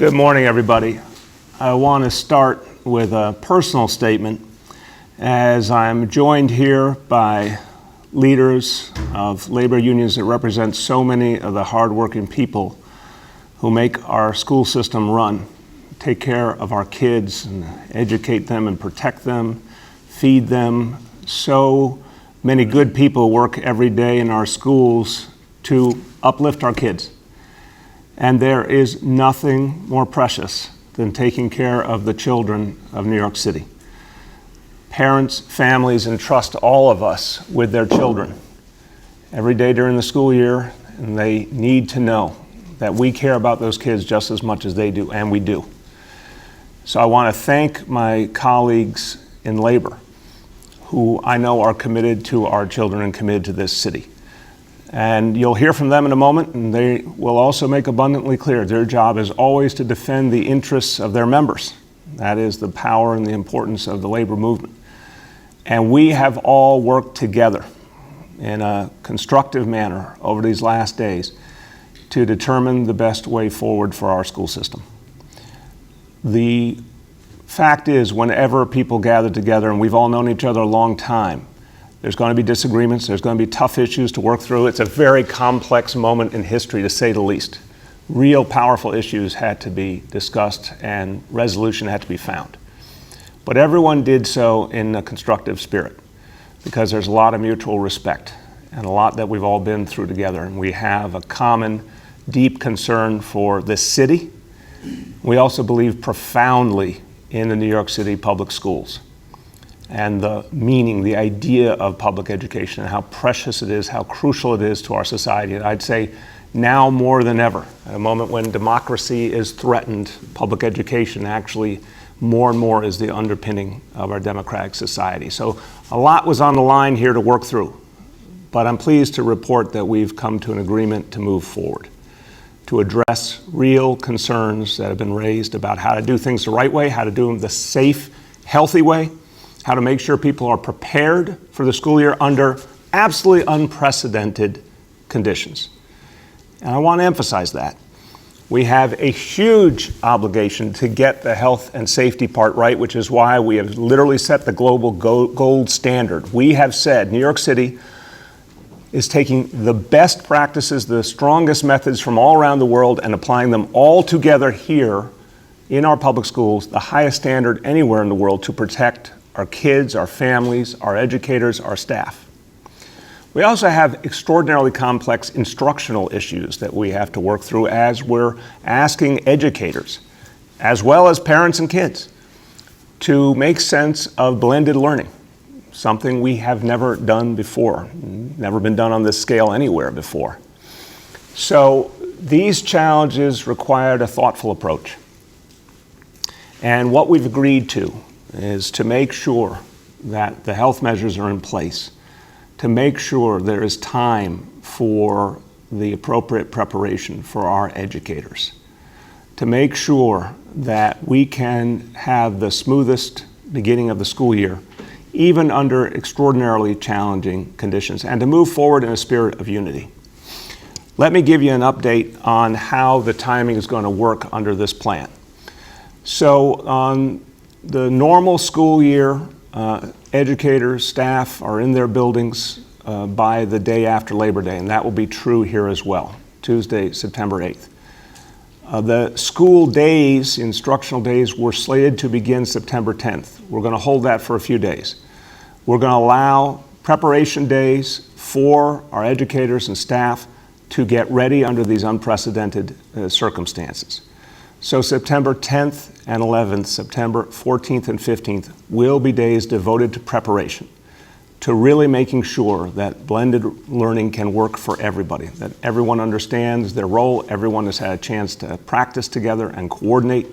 Good morning, everybody. I want to start with a personal statement as I'm joined here by leaders of labor unions that represent so many of the hardworking people who make our school system run, take care of our kids and educate them and protect them, feed them. So many good people work every day in our schools to uplift our kids. And there is nothing more precious than taking care of the children of New York City. Parents, families entrust all of us with their children every day during the school year, and they need to know that we care about those kids just as much as they do, and we do. So I want to thank my colleagues in labor who I know are committed to our children and committed to this city. And you'll hear from them in a moment, and they will also make abundantly clear their job is always to defend the interests of their members. That is the power and the importance of the labor movement. And we have all worked together in a constructive manner over these last days to determine the best way forward for our school system. The fact is, whenever people gather together, and we've all known each other a long time, there's going to be disagreements, there's going to be tough issues to work through. It's a very complex moment in history, to say the least. Real powerful issues had to be discussed and resolution had to be found. But everyone did so in a constructive spirit because there's a lot of mutual respect and a lot that we've all been through together. And we have a common, deep concern for this city. We also believe profoundly in the New York City public schools and the meaning, the idea of public education, and how precious it is, how crucial it is to our society. And I'd say now more than ever, at a moment when democracy is threatened, public education actually more and more is the underpinning of our democratic society. So a lot was on the line here to work through, but I'm pleased to report that we've come to an agreement to move forward, to address real concerns that have been raised about how to do things the right way, how to do them the safe, healthy way, how to make sure people are prepared for the school year under absolutely unprecedented conditions. And I want to emphasize that. We have a huge obligation to get the health and safety part right, which is why we have literally set the global gold standard. We have said New York City is taking the best practices, the strongest methods from all around the world and applying them all together here in our public schools, the highest standard anywhere in the world to protect our kids, our families, our educators, our staff. We also have extraordinarily complex instructional issues that we have to work through as we're asking educators, as well as parents and kids, to make sense of blended learning, something we have never done before, never been done on this scale anywhere before. So these challenges required a thoughtful approach. And what we've agreed to is to make sure that the health measures are in place, to make sure there is time for the appropriate preparation for our educators, to make sure that we can have the smoothest beginning of the school year, even under extraordinarily challenging conditions, and to move forward in a spirit of unity. Let me give you an update on how the timing is going to work under this plan. So on the normal school year, educators, staff are in their buildings by the day after Labor Day, and that will be true here as well, Tuesday, September 8th. The school days, instructional days, were slated to begin September 10th. We're going to hold that for a few days. We're going to allow preparation days for our educators and staff to get ready under these unprecedented circumstances. So September 10th and 11th, September 14th and 15th will be days devoted to preparation, to really making sure that blended learning can work for everybody, that everyone understands their role, everyone has had a chance to practice together and coordinate.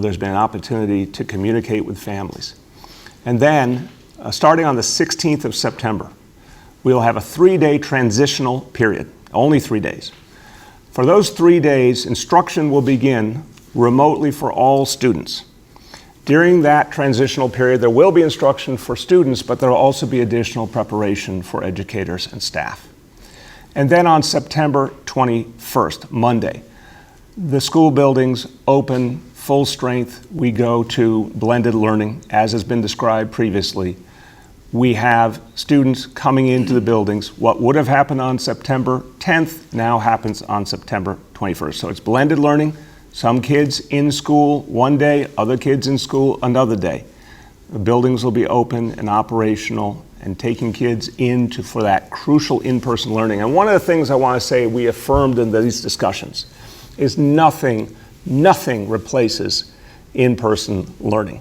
There's been an opportunity to communicate with families. And then, starting on the 16th of September, we'll have a 3-day transitional period, only 3 days. For those 3 days, instruction will begin remotely for all students. During that transitional period, there will be instruction for students, but there will also be additional preparation for educators and staff. And then on September 21st, Monday, The school buildings open full strength. We go to blended learning, as has been described previously. We have students coming into the buildings. What would have happened on September 10th now happens on September 21st. So it's blended learning. Some kids in school one day, other kids in school another day. The buildings will be open and operational and taking kids for that crucial in-person learning. And one of the things I want to say we affirmed in these discussions is nothing replaces in-person learning.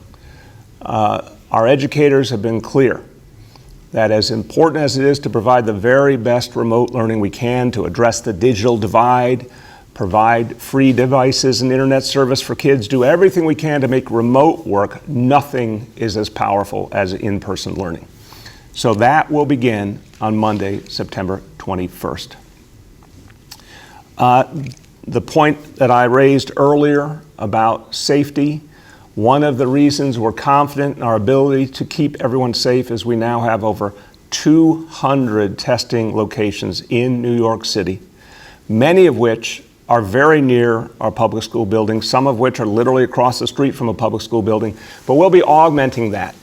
Our educators have been clear that as important as it is to provide the very best remote learning we can to address the digital divide, provide free devices and internet service for kids, do everything we can to make remote work, nothing is as powerful as in-person learning. So that will begin on Monday, September 21st. The point that I raised earlier about safety, one of the reasons we're confident in our ability to keep everyone safe is we now have over 200 testing locations in New York City, many of which are very near our public school buildings, some of which are literally across the street from a public school building. But we'll be augmenting that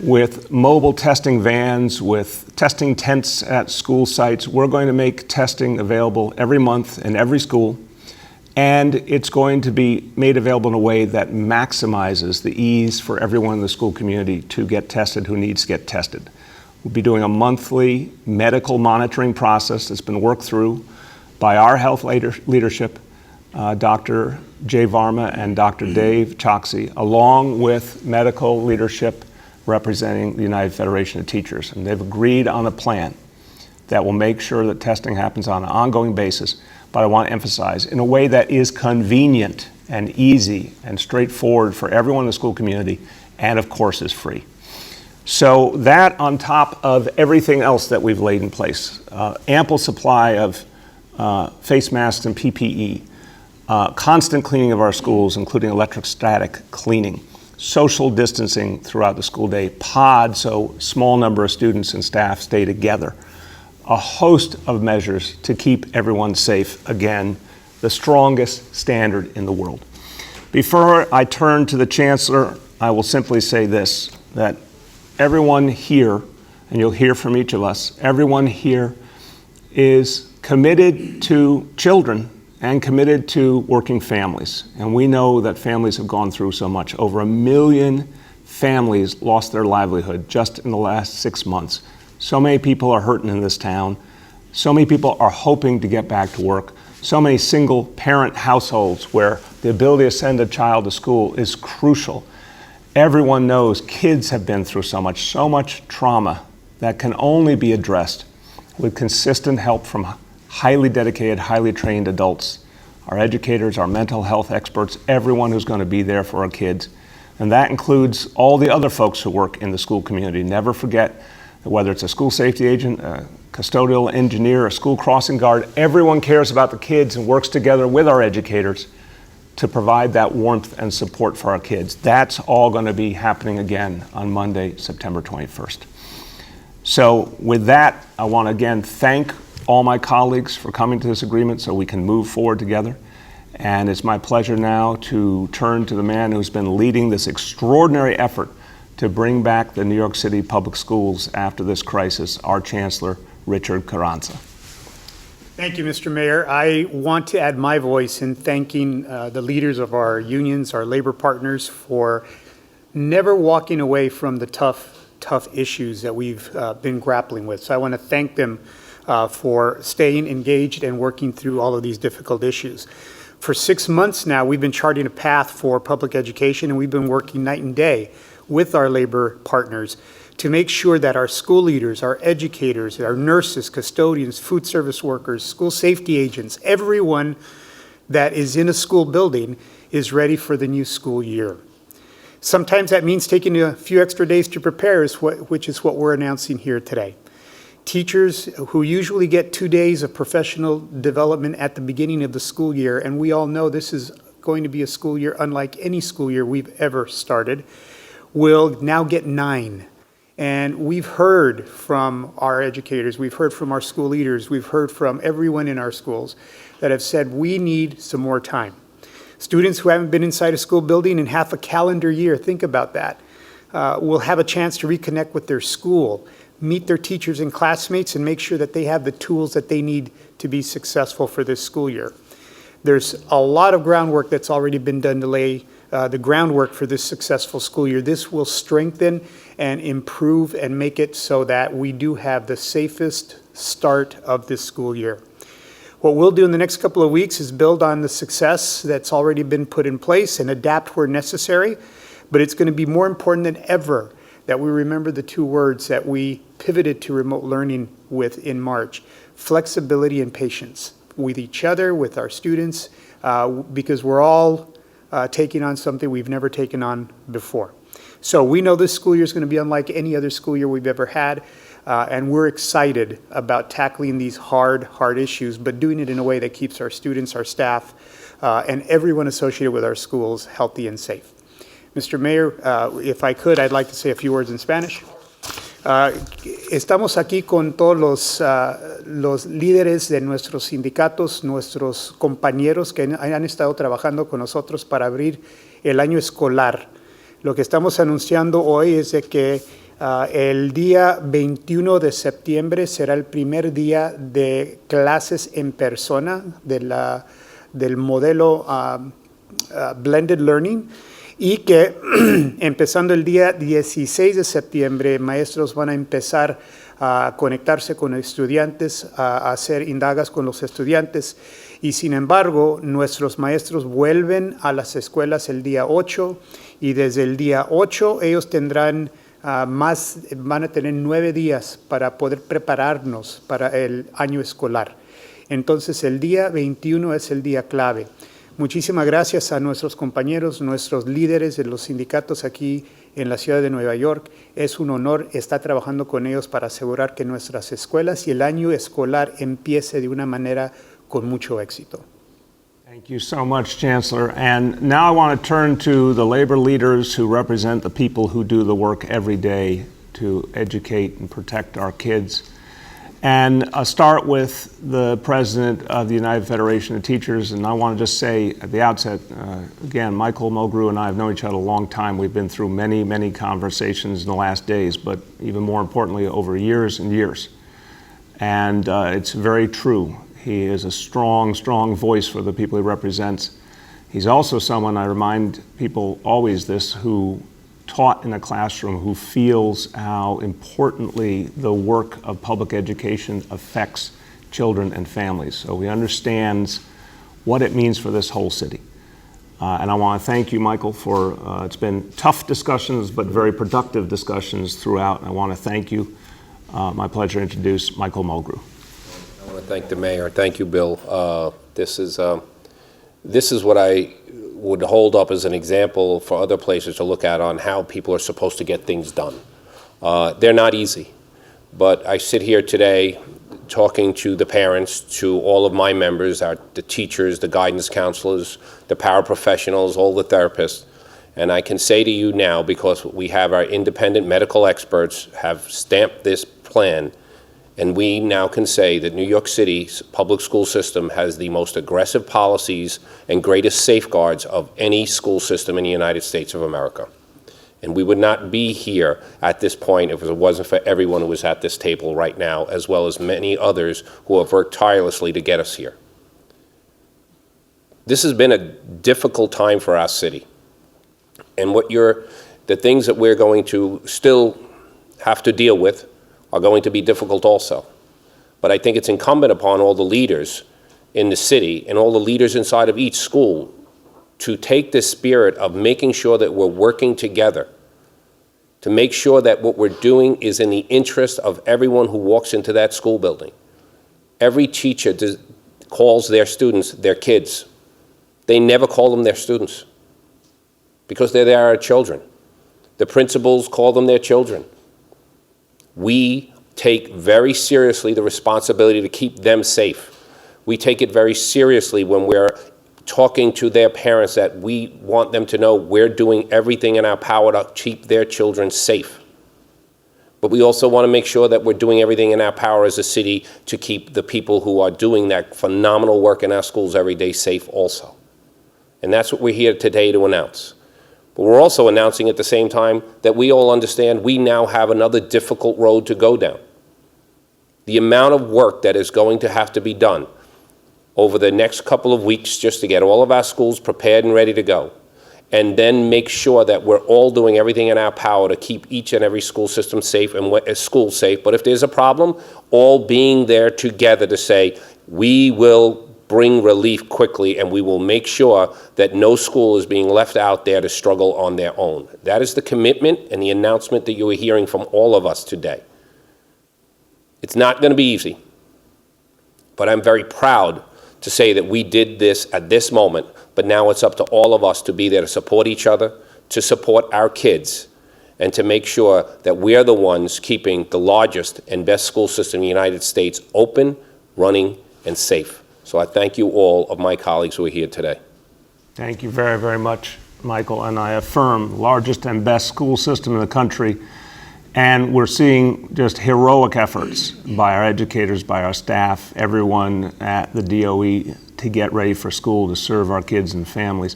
with mobile testing vans, with testing tents at school sites. We're going to make testing available every month in every school. And it's going to be made available in a way that maximizes the ease for everyone in the school community to get tested who needs to get tested. We'll be doing a monthly medical monitoring process that's been worked through by our health leadership, Dr. Jay Varma and Dr. Dave Choksi, along with medical leadership representing the United Federation of Teachers. And they've agreed on a plan that will make sure that testing happens on an ongoing basis. But I want to emphasize, in a way that is convenient and easy and straightforward for everyone in the school community, and of course is free. So that on top of everything else that we've laid in place, ample supply of face masks and PPE, constant cleaning of our schools, including electrostatic cleaning, social distancing throughout the school day, pods, so small number of students and staff stay together, a host of measures to keep everyone safe. Again, the strongest standard in the world. Before I turn to the Chancellor, I will simply say this, that everyone here, and you'll hear from each of us, everyone here is committed to children and committed to working families. And we know that families have gone through so much. Over 1 million families lost their livelihood just in the last 6 months. So many people are hurting in this town. So many people are hoping to get back to work. So many single parent households where the ability to send a child to school is crucial. Everyone knows kids have been through so much trauma that can only be addressed with consistent help from highly dedicated, highly trained adults, our educators, our mental health experts, everyone who's going to be there for our kids. And that includes all the other folks who work in the school community. Never forget that whether it's a school safety agent, a custodial engineer, a school crossing guard, everyone cares about the kids and works together with our educators to provide that warmth and support for our kids. That's all going to be happening again on Monday, September 21st. So with that, I want to again thank all my colleagues for coming to this agreement so we can move forward together. And it's my pleasure now to turn to the man who's been leading this extraordinary effort to bring back the New York City public schools after this crisis, our Chancellor, Richard Carranza. Thank you, Mr. Mayor. I want to add my voice in thanking the leaders of our unions, our labor partners, for never walking away from the tough issues that we've been grappling with. So I want to thank them for staying engaged and working through all of these difficult issues. For 6 months now, we've been charting a path for public education, and we've been working night and day with our labor partners to make sure that our school leaders, our educators, our nurses, custodians, food service workers, school safety agents, everyone that is in a school building is ready for the new school year. Sometimes that means taking a few extra days to prepare, which is what we're announcing here today. Teachers who usually get 2 days of professional development at the beginning of the school year, and we all know this is going to be a school year unlike any school year we've ever started, will now get 9. And we've heard from our educators, we've heard from our school leaders, we've heard from everyone in our schools that have said we need some more time. Students who haven't been inside a school building in half a calendar year, think about that, will have a chance to reconnect with their school, meet their teachers and classmates, and make sure that they have the tools that they need to be successful for this school year. There's a lot of groundwork that's already been done to lay the groundwork for this successful school year. This will strengthen and improve and make it so that we do have the safest start of this school year. What we'll do in the next couple of weeks is build on the success that's already been put in place and adapt where necessary. But it's going to be more important than ever that we remember the two words that we pivoted to remote learning with in March: flexibility and patience with each other, with our students, because we're all taking on something we've never taken on before. So we know this school year is going to be unlike any other school year we've ever had. And we're excited about tackling these hard issues, but doing it in a way that keeps our students, our staff, and everyone associated with our schools healthy and safe. Mr. Mayor, if I could, I'd like to say a few words in Spanish. Estamos aquí con todos los líderes de nuestros sindicatos, nuestros compañeros que han estado trabajando con nosotros para abrir el año escolar. Lo que estamos anunciando hoy es de que el día 21 de septiembre será el primer día de clases en persona del modelo Blended Learning, y que empezando el día 16 de septiembre, maestros van a empezar a conectarse con estudiantes, a hacer indagas con los estudiantes. Y sin embargo, nuestros maestros vuelven a las escuelas el día 8, y desde el día 8 ellos tendrán van a tener 9 días para poder prepararnos para el año escolar. Entonces el día 21 es el día clave. Muchísimas gracias a nuestros compañeros, nuestros líderes de los sindicatos aquí en la ciudad de Nueva York. Es un honor estar trabajando con ellos para asegurar que nuestras escuelas y el año escolar empiece de una manera con mucho éxito. Thank you so much, Chancellor. And now I want to turn to the labor leaders who represent the people who do the work every day to educate and protect our kids. And I'll start with the president of the United Federation of Teachers. And I want to just say at the outset, again, Michael Mulgrew and I have known each other a long time. We've been through many conversations in the last days, but even more importantly, over years and years. And it's very true. He is a strong voice for the people he represents. He's also someone, I remind people always this, who taught in a classroom, who feels how importantly the work of public education affects children and families. So he understands what it means for this whole city. And I want to thank you, Michael, for it's been tough discussions, but very productive discussions throughout. I want to thank you. My pleasure to introduce Michael Mulgrew. I want to thank the mayor. Thank you, Bill. This is what I would hold up as an example for other places to look at on how people are supposed to get things done. They're not easy, but I sit here today talking to the parents, to all of my members, the teachers, the guidance counselors, the paraprofessionals, all the therapists, and I can say to you now, because we have our independent medical experts have stamped this plan, and we now can say that New York City's public school system has the most aggressive policies and greatest safeguards of any school system in the United States of America. And we would not be here at this point if it wasn't for everyone who is at this table right now, as well as many others who have worked tirelessly to get us here. This has been a difficult time for our city. And the things that we're going to still have to deal with are going to be difficult also. But I think it's incumbent upon all the leaders in the city and all the leaders inside of each school to take this spirit of making sure that we're working together, to make sure that what we're doing is in the interest of everyone who walks into that school building. Every teacher calls their students their kids. They never call them their students because they're our children. The principals call them their children. We take very seriously the responsibility to keep them safe. We take it very seriously when we're talking to their parents that we want them to know we're doing everything in our power to keep their children safe. But we also want to make sure that we're doing everything in our power as a city to keep the people who are doing that phenomenal work in our schools every day safe also. And that's what we're here today to announce. But we're also announcing at the same time that we all understand we now have another difficult road to go down. The amount of work that is going to have to be done over the next couple of weeks just to get all of our schools prepared and ready to go, and then make sure that we're all doing everything in our power to keep each and every school system safe and school safe. But if there's a problem, all being there together to say, we will bring relief quickly and we will make sure that no school is being left out there to struggle on their own. That is the commitment and the announcement that you are hearing from all of us today. It's not going to be easy, but I'm very proud to say that we did this at this moment, but now it's up to all of us to be there to support each other, to support our kids, and to make sure that we're the ones keeping the largest and best school system in the United States open, running, and safe. So I thank you all of my colleagues who are here today. Thank you very, very much, Michael. And I affirm, largest and best school system in the country. And we're seeing just heroic efforts by our educators, by our staff, everyone at the DOE to get ready for school to serve our kids and families.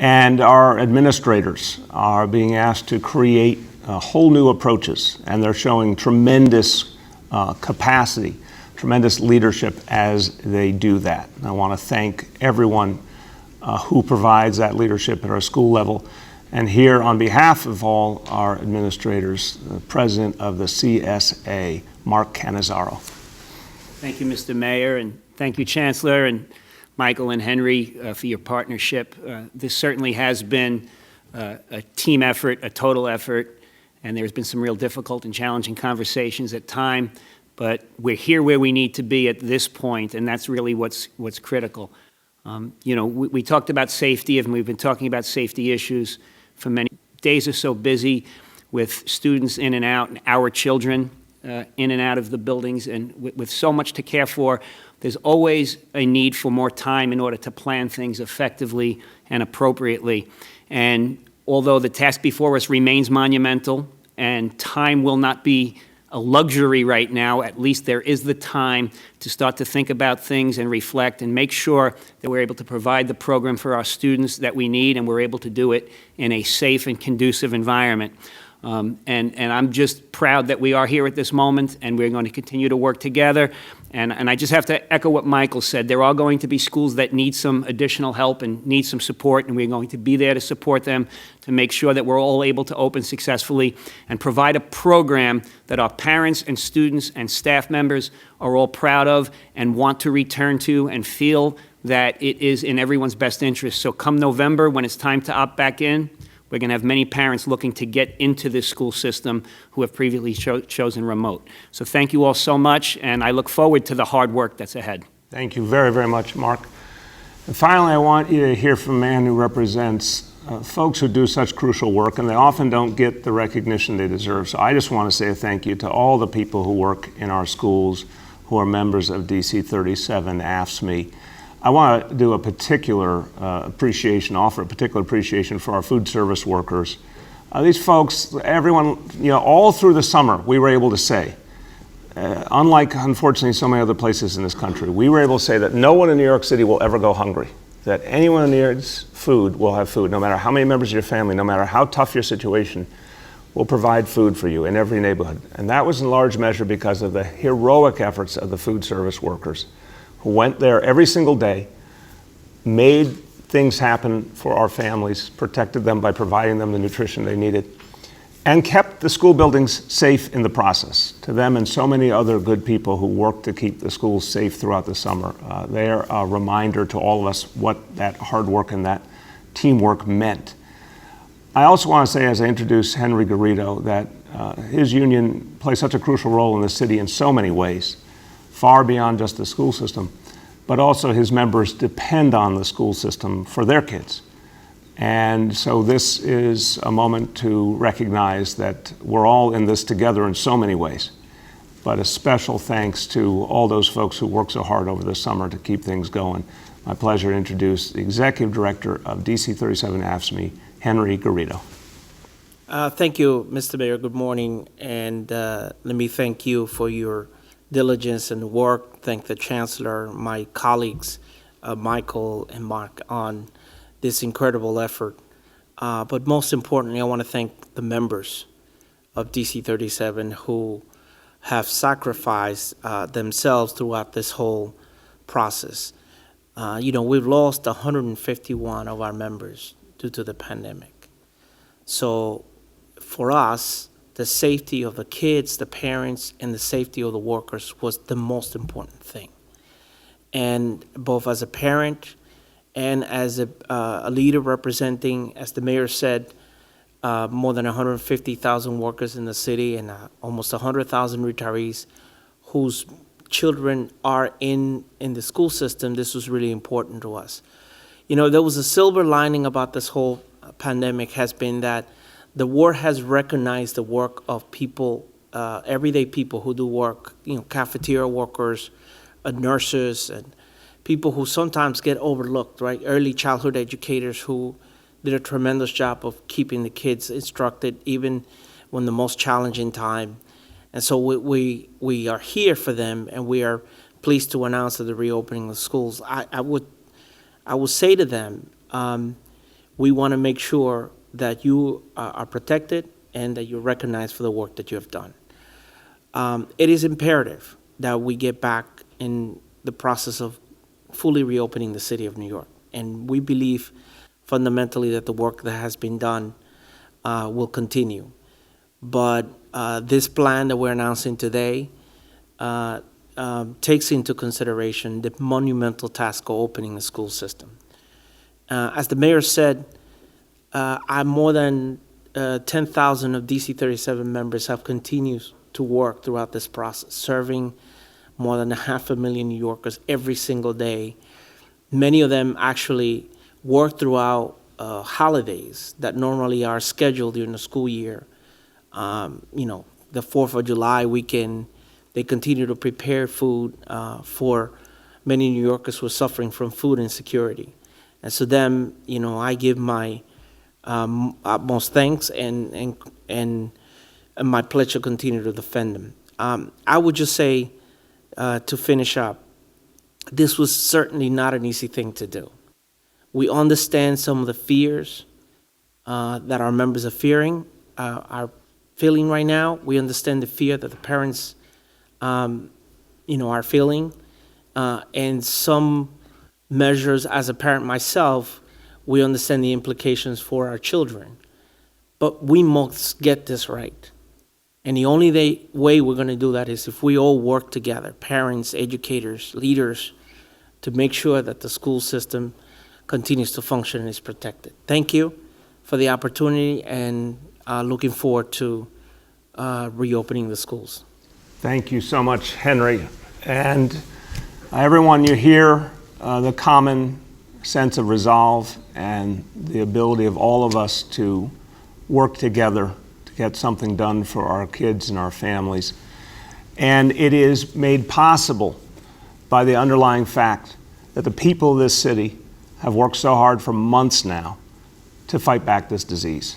And our administrators are being asked to create whole new approaches, and they're showing tremendous capacity, tremendous leadership as they do that. And I want to thank everyone who provides that leadership at our school level. And here, on behalf of all our administrators, the president of the CSA, Mark Cannizzaro. Thank you, Mr. Mayor, and thank you, Chancellor, and Michael and Henry for your partnership. This certainly has been a team effort, a total effort, and there's been some real difficult and challenging conversations at time, but we're here where we need to be at this point, and that's really what's critical. We talked about safety, and we've been talking about safety issues for many days. Are so busy with students in and out, and our children in and out of the buildings, and with so much to care for, there's always a need for more time in order to plan things effectively and appropriately. And although the task before us remains monumental, and time will not be a luxury right now, at least there is the time to start to think about things and reflect and make sure that we're able to provide the program for our students that we need, and we're able to do it in a safe and conducive environment. And I'm just proud that we are here at this moment, and we're going to continue to work together. And I just have to echo what Michael said. There are going to be schools that need some additional help and need some support, and we're going to be there to support them to make sure that we're all able to open successfully and provide a program that our parents and students and staff members are all proud of and want to return to and feel that it is in everyone's best interest. So come November, when it's time to opt back in, we're going to have many parents looking to get into this school system who have previously chosen remote. So thank you all so much, and I look forward to the hard work that's ahead. Thank you very, very much, Mark. And finally, I want you to hear from a man who represents folks who do such crucial work, and they often don't get the recognition they deserve. So I just want to say a thank you to all the people who work in our schools who are members of DC 37 AFSCME. I want to do a particular offer a particular appreciation for our food service workers. These folks, everyone, all through the summer, we were able to say, unlike, unfortunately, so many other places in this country, we were able to say that no one in New York City will ever go hungry, that anyone who needs food will have food, no matter how many members of your family, no matter how tough your situation, we'll provide food for you in every neighborhood. And that was in large measure because of the heroic efforts of the food service workers who went there every single day, made things happen for our families, protected them by providing them the nutrition they needed, and kept the school buildings safe in the process. To them and so many other good people who worked to keep the schools safe throughout the summer, they're a reminder to all of us what that hard work and that teamwork meant. I also want to say, as I introduce Henry Garrido, that his union plays such a crucial role in the city in so many ways, far beyond just the school system, but also his members depend on the school system for their kids. And so this is a moment to recognize that we're all in this together in so many ways. But a special thanks to all those folks who worked so hard over the summer to keep things going. My pleasure to introduce the Executive Director of DC 37 AFSCME, Henry Garrido. Thank you, Mr. Mayor. Good morning. And let me thank you for your diligence and work. Thank the Chancellor, my colleagues, Michael and Mark, on this incredible effort. But most importantly, I want to thank the members of DC 37 who have sacrificed themselves throughout this whole process. We've lost 151 of our members due to the pandemic. So for us, the safety of the kids, the parents, and the safety of the workers was the most important thing. And both as a parent and as a leader representing, as the mayor said, more than 150,000 workers in the city and almost 100,000 retirees whose children are in the school system, this was really important to us. There was a silver lining about this whole pandemic has been that the world has recognized the work of people, everyday people who do work, cafeteria workers, nurses, and people who sometimes get overlooked, right? Early childhood educators who did a tremendous job of keeping the kids instructed, even when the most challenging time. And so we are here for them, and we are pleased to announce that the reopening of schools. I would say to them, we want to make sure that you are protected and that you're recognized for the work that you have done. It is imperative that we get back in the process of fully reopening the city of New York. And we believe fundamentally that the work that has been done will continue. But this plan that we're announcing today takes into consideration the monumental task of opening the school system. As the mayor said, more than 10,000 of DC 37 members have continued to work throughout this process, serving more than 500,000 New Yorkers every single day. Many of them actually work throughout holidays that normally are scheduled during the school year. The 4th of July weekend, they continue to prepare food for many New Yorkers who are suffering from food insecurity. And so them, I give my utmost thanks and my pledge to continue to defend them. I would just say, to finish up, this was certainly not an easy thing to do. We understand some of the fears that our members are are feeling right now. We understand the fear that the parents, are feeling, and some measures. As a parent myself, we understand the implications for our children. But we must get this right. And the only way we're going to do that is if we all work together, parents, educators, leaders, to make sure that the school system continues to function and is protected. Thank you for the opportunity, and looking forward to reopening the schools. Thank you so much, Henry. And everyone, you hear the common sense of resolve and the ability of all of us to work together to get something done for our kids and our families. And it is made possible by the underlying fact that the people of this city have worked so hard for months now to fight back this disease.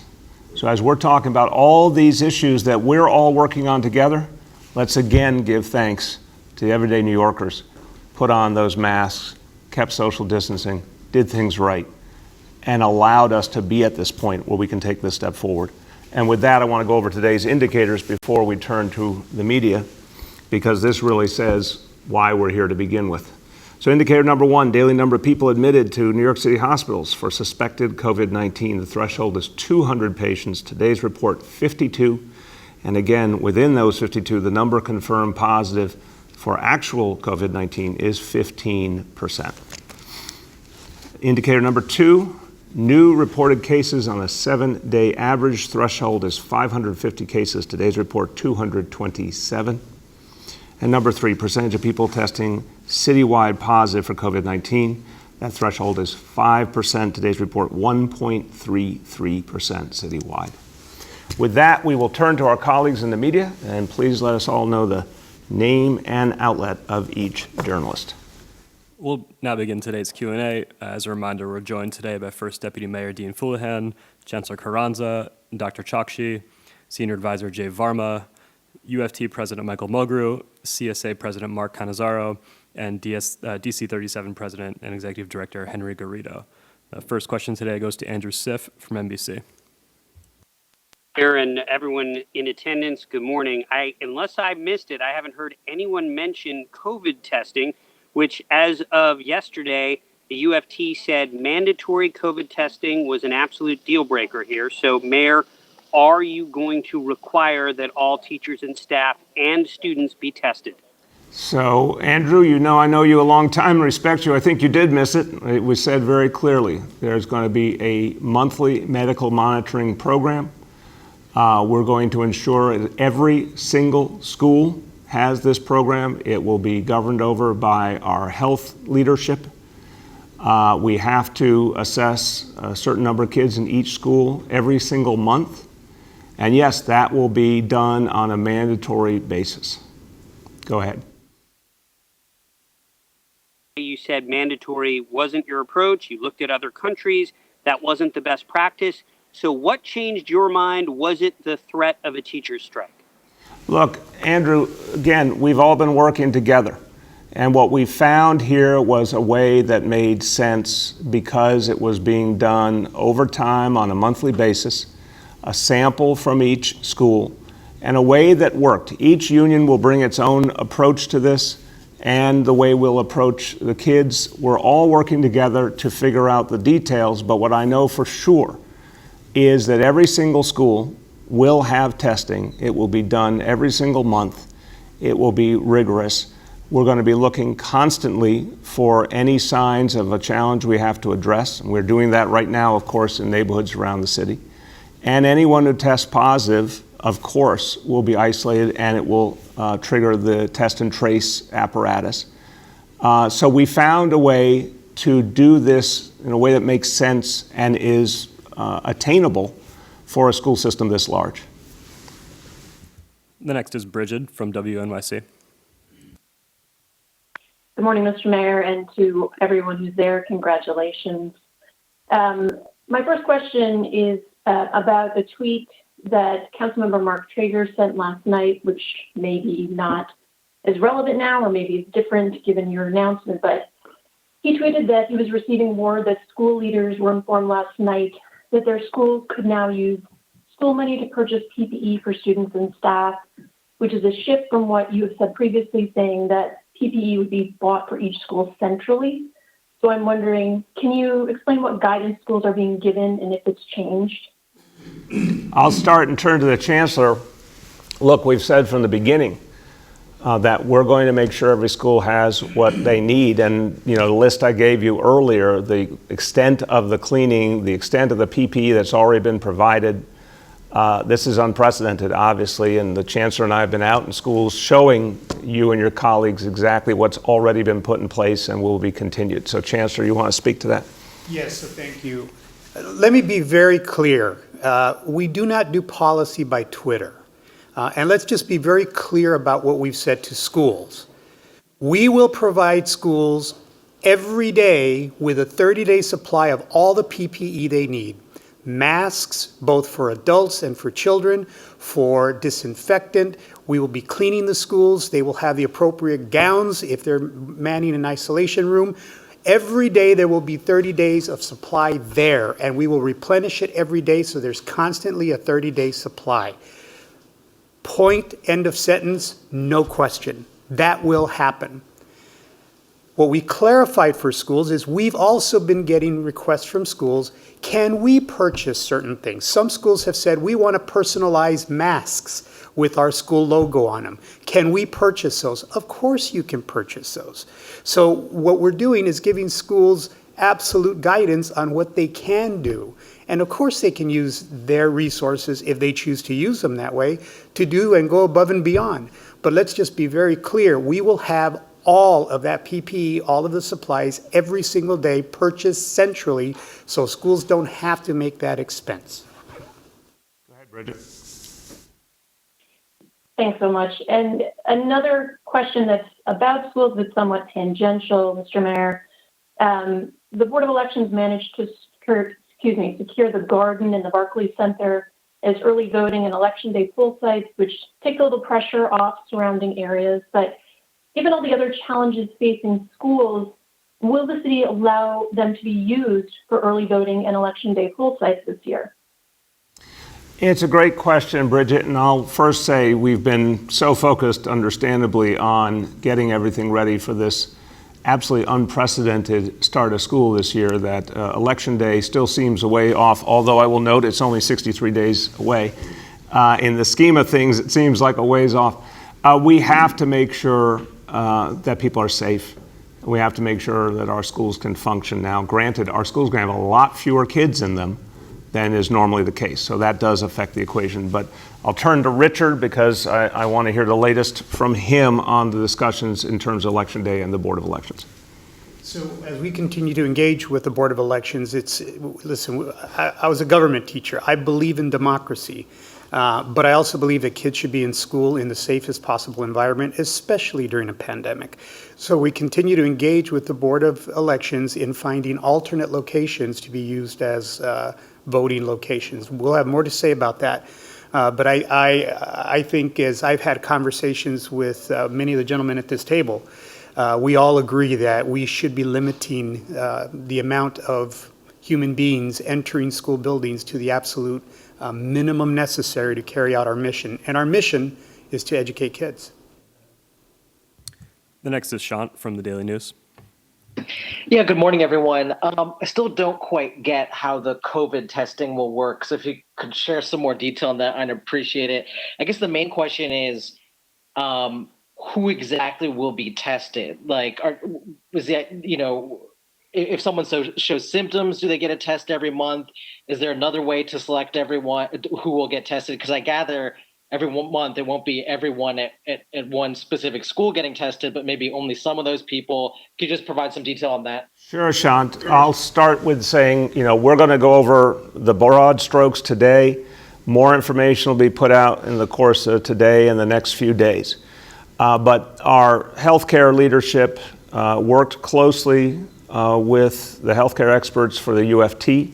So as we're talking about all these issues that we're all working on together, let's again give thanks to the everyday New Yorkers, put on those masks, kept social distancing, did things right, and allowed us to be at this point where we can take this step forward. And with that, I want to go over today's indicators before we turn to the media, because this really says why we're here to begin with. So indicator number 1, daily number of people admitted to New York City hospitals for suspected COVID-19. The threshold is 200 patients. Today's report, 52. And again, within those 52, the number confirmed positive for actual COVID-19 is 15%. Indicator number 2, new reported cases on a 7-day average. Threshold is 550 cases. Today's report, 227. And number 3, percentage of people testing citywide positive for COVID-19. That threshold is 5%. Today's report, 1.33% citywide. With that, we will turn to our colleagues in the media, and please let us all know the name and outlet of each journalist. We'll now begin today's Q&A. As a reminder, we're joined today by First Deputy Mayor Dean Fulihan, Chancellor Carranza, Dr. Chokshi, Senior Advisor Jay Varma, UFT President Michael Mulgrew, CSA President Mark Cannizzaro, and DC 37 President and Executive Director Henry Garrido. First question today goes to Andrew Siff from NBC. Mayor and everyone in attendance, good morning. Unless I missed it, I haven't heard anyone mention COVID testing, which as of yesterday, the UFT said mandatory COVID testing was an absolute deal breaker here. So, Mayor, are you going to require that all teachers and staff and students be tested? So, Andrew, I know you a long time and respect you. I think you did miss it. It was said very clearly. There's going to be a monthly medical monitoring program. We're going to ensure that every single school has this program. It will be governed over by our health leadership. We have to assess a certain number of kids in each school every single month. And yes, that will be done on a mandatory basis. Go ahead. You said mandatory wasn't your approach. You looked at other countries. That wasn't the best practice. So what changed your mind? Was it the threat of a teacher's strike? Look, Andrew, again, we've all been working together. And what we found here was a way that made sense because it was being done over time on a monthly basis, a sample from each school, and a way that worked. Each union will bring its own approach to this and the way we'll approach the kids. We're all working together to figure out the details, but what I know for sure is that every single school will have testing. It will be done every single month. It will be rigorous. We're going to be looking constantly for any signs of a challenge we have to address. And we're doing that right now, of course, in neighborhoods around the city. And anyone who tests positive, of course, will be isolated and it will trigger the test and trace apparatus. So we found a way to do this in a way that makes sense and is attainable for a school system this large. The next is Bridget from WNYC. Good morning, Mr. Mayor, and to everyone who's there, congratulations. My first question is about a tweet that Councilmember Mark Traeger sent last night, which maybe not as relevant now, or maybe it's different given your announcement, but he tweeted that he was receiving word that school leaders were informed last night that their schools could now use school money to purchase PPE for students and staff, which is a shift from what you have said previously, saying that PPE would be bought for each school centrally. So I'm wondering, can you explain what guidance schools are being given and if it's changed? I'll start and turn to the Chancellor. Look, we've said from the beginning that we're going to make sure every school has what they need. And, the list I gave you earlier, the extent of the cleaning, the extent of the PPE that's already been provided, this is unprecedented, obviously. And the Chancellor and I have been out in schools showing you and your colleagues exactly what's already been put in place and will be continued. So, Chancellor, you want to speak to that? Yes, so thank you. Let me be very clear. We do not do policy by Twitter. And let's just be very clear about what we've said to schools. We will provide schools every day with a 30-day supply of all the PPE they need. Masks, both for adults and for children, for disinfectant. We will be cleaning the schools. They will have the appropriate gowns if they're manning an isolation room. Every day there will be 30 days of supply there, and we will replenish it every day, so there's constantly a 30-day supply. Point, end of sentence, no question. That will happen. What we clarified for schools is we've also been getting requests from schools, can we purchase certain things? Some schools have said, we want to personalize masks with our school logo on them. Can we purchase those? Of course you can purchase those. So what we're doing is giving schools absolute guidance on what they can do. And of course they can use their resources, if they choose to use them that way, to do and go above and beyond. But let's just be very clear, we will have all of that PPE, all of the supplies, every single day purchased centrally, so schools don't have to make that expense. Go ahead, Bridget. Thanks so much. And another question that's about schools but somewhat tangential, Mr. Mayor. The Board of Elections managed to secure the garden and the Barclays Center as early voting and election day poll sites, which take a little pressure off surrounding areas. But given all the other challenges facing schools, will the city allow them to be used for early voting and election day poll sites this year? It's a great question, Bridget, and I'll first say we've been so focused, understandably, on getting everything ready for this absolutely unprecedented start of school this year that Election Day still seems a way off, although I will note it's only 63 days away. In the scheme of things, it seems like a ways off. We have to make sure that people are safe. We have to make sure that our schools can function now. Granted, our schools are going to have a lot fewer kids in them than is normally the case, so that does affect the equation. But I'll turn to Richard because I want to hear the latest from him on the discussions in terms of Election Day and the Board of Elections. So as we continue to engage with the Board of Elections, listen, I was a government teacher. I believe in democracy, but I also believe that kids should be in school in the safest possible environment, especially during a pandemic. So we continue to engage with the Board of Elections in finding alternate locations to be used as voting locations. We'll have more to say about that. But I think as I've had conversations with many of the gentlemen at this table, we all agree that we should be limiting the amount of human beings entering school buildings to the absolute minimum necessary to carry out our mission. And our mission is to educate kids. The next is Shant from the Daily News. Yeah, good morning, everyone. I still don't quite get how the COVID testing will work. So if you could share some more detail on that, I'd appreciate it. I guess the main question is, who exactly will be tested? Like, is that, if someone shows symptoms, do they get a test every month? Is there another way to select everyone who will get tested? Because I gather every 1 month, it won't be everyone at one specific school getting tested, but maybe only some of those people. Could you just provide some detail on that? Sure, Shant. I'll start with saying, we're going to go over the broad strokes today. More information will be put out in the course of today and the next few days. But our healthcare leadership worked closely with the healthcare experts for the UFT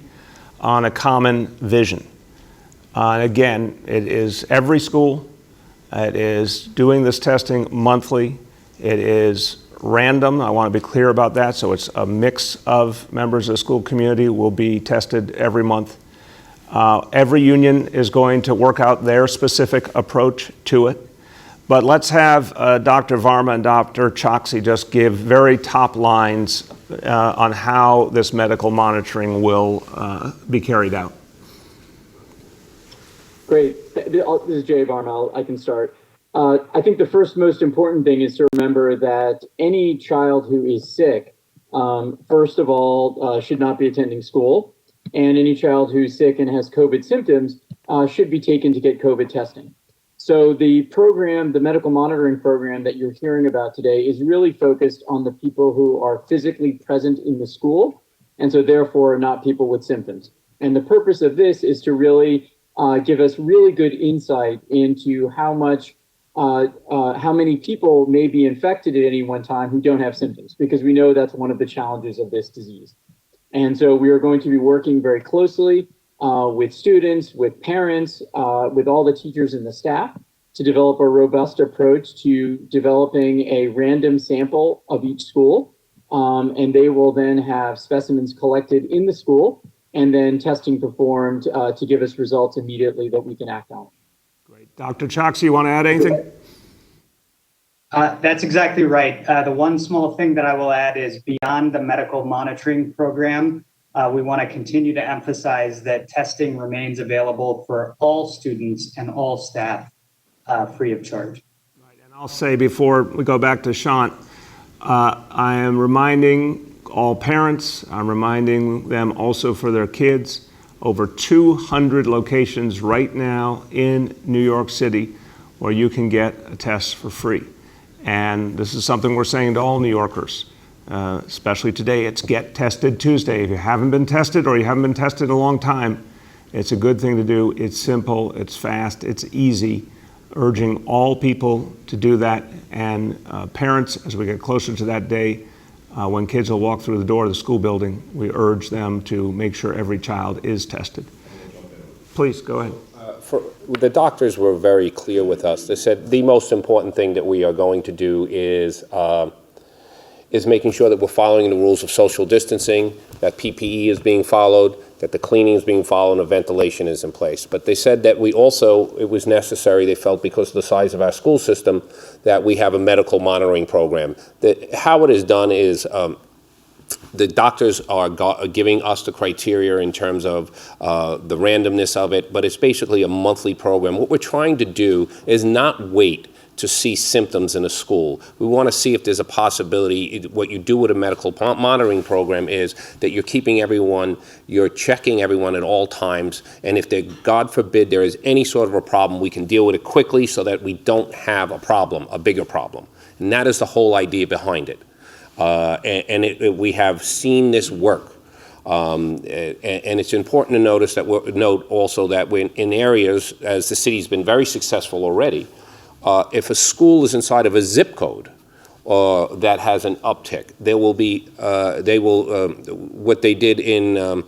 on a common vision. And again, it is every school. It is doing this testing monthly. It is random. I want to be clear about that. So it's a mix of members of the school community will be tested every month. Every union is going to work out their specific approach to it. But let's have Dr. Varma and Dr. Choksi just give very top lines on how this medical monitoring will be carried out. Great. This is Jay Varma. I can start. I think the first most important thing is to remember that any child who is sick, first of all, should not be attending school. And any child who's sick and has COVID symptoms should be taken to get COVID testing. So the program, the medical monitoring program that you're hearing about today is really focused on the people who are physically present in the school, and so therefore not people with symptoms. And the purpose of this is to really give us really good insight into how many people may be infected at any one time who don't have symptoms, because we know that's one of the challenges of this disease. And so we are going to be working very closely with students, with parents, with all the teachers and the staff to develop a robust approach to developing a random sample of each school. And they will then have specimens collected in the school and then testing performed to give us results immediately that we can act on. Great. Dr. Choksi, you want to add anything? That's exactly right. The one small thing that I will add is beyond the medical monitoring program, we want to continue to emphasize that testing remains available for all students and all staff free of charge. Right. And I'll say before we go back to Shant, I am reminding all parents, I'm reminding them also for their kids, over 200 locations right now in New York City where you can get a test for free. And this is something we're saying to all New Yorkers, especially today. It's Get Tested Tuesday. If you haven't been tested or you haven't been tested in a long time, it's a good thing to do. It's simple, it's fast, it's easy. Urging all people to do that. And parents, as we get closer to that day, when kids will walk through the door of the school building, we urge them to make sure every child is tested. Please, go ahead. The doctors were very clear with us. They said the most important thing that we are going to do is is making sure that we're following the rules of social distancing, that PPE is being followed, that the cleaning is being followed, and ventilation is in place. But they said that it was necessary, they felt, because of the size of our school system, that we have a medical monitoring program. How it is done is the doctors are giving us the criteria in terms of the randomness of it, but it's basically a monthly program. What we're trying to do is not wait to see symptoms in a school. We want to see if there's a possibility. What you do with a medical monitoring program is that you're checking everyone at all times, and if God forbid there is any sort of a problem, we can deal with it quickly so that we don't have a bigger problem. And that is the whole idea behind it. We have seen this work. And it's important to note also that when in areas, as the city's been very successful already, if a school is inside of a zip code that has an uptick, what they did in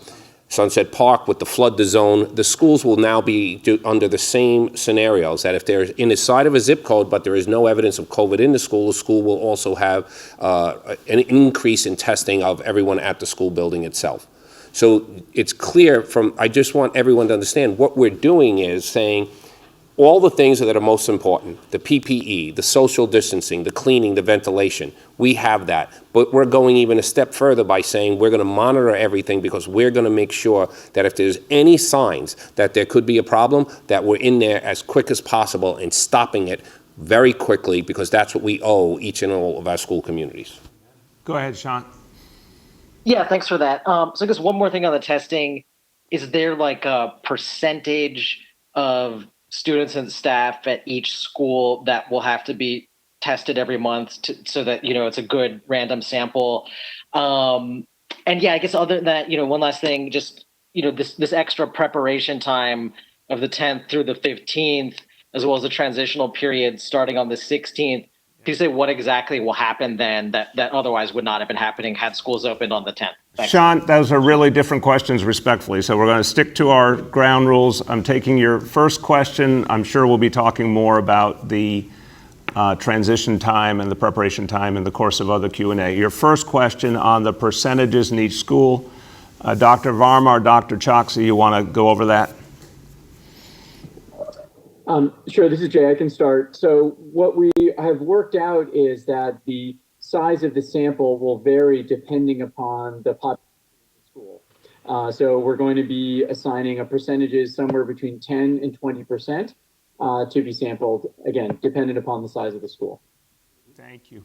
Sunset Park with the flood the zone, the schools will now be under the same scenarios, that if they're inside of a zip code but there is no evidence of COVID in the school will also have an increase in testing of everyone at the school building itself. So it's clear I just want everyone to understand what we're doing is saying, all the things that are most important, the PPE, the social distancing, the cleaning, the ventilation, we have that. But we're going even a step further by saying we're going to monitor everything, because we're going to make sure that if there's any signs that there could be a problem, that we're in there as quick as possible and stopping it very quickly, because that's what we owe each and all of our school communities. Go ahead, Sean. Yeah, thanks for that. So I guess one more thing on the testing. Is there like a percentage of students and staff at each school that will have to be tested every month so that, it's a good random sample? And yeah, I guess other than that, one last thing, just, this extra preparation time of the 10th through the 15th, as well as the transitional period starting on the 16th. Can you say what exactly will happen then that otherwise would not have been happening had schools opened on the 10th? Thanks. Sean, those are really different questions, respectfully. So we're going to stick to our ground rules. I'm taking your first question. I'm sure we'll be talking more about the transition time and the preparation time in the course of other Q&A. Your first question on the percentages in each school, Dr. Varma or Dr. Choksi, you want to go over that? Sure, this is Jay. I can start. So what we have worked out is that the size of the sample will vary depending upon the population of the school. So we're going to be assigning a percentages somewhere between 10 and 20% to be sampled, again, dependent upon the size of the school. Thank you.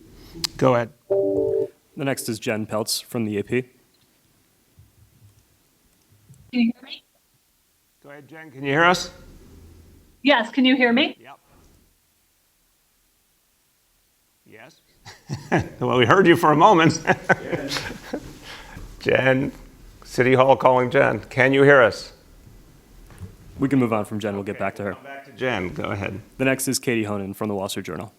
Go ahead. The next is Jen Peltz from the AP. Can you hear me? Go ahead, Jen. Can you hear us? Yes, can you hear me? Yep. Yes. Well, we heard you for a moment. Jen, City Hall calling Jen. Can you hear us? We can move on from Jen. We'll get back to her. Back to Jen. Go ahead. The next is Katie Honan from the Wall Street Journal.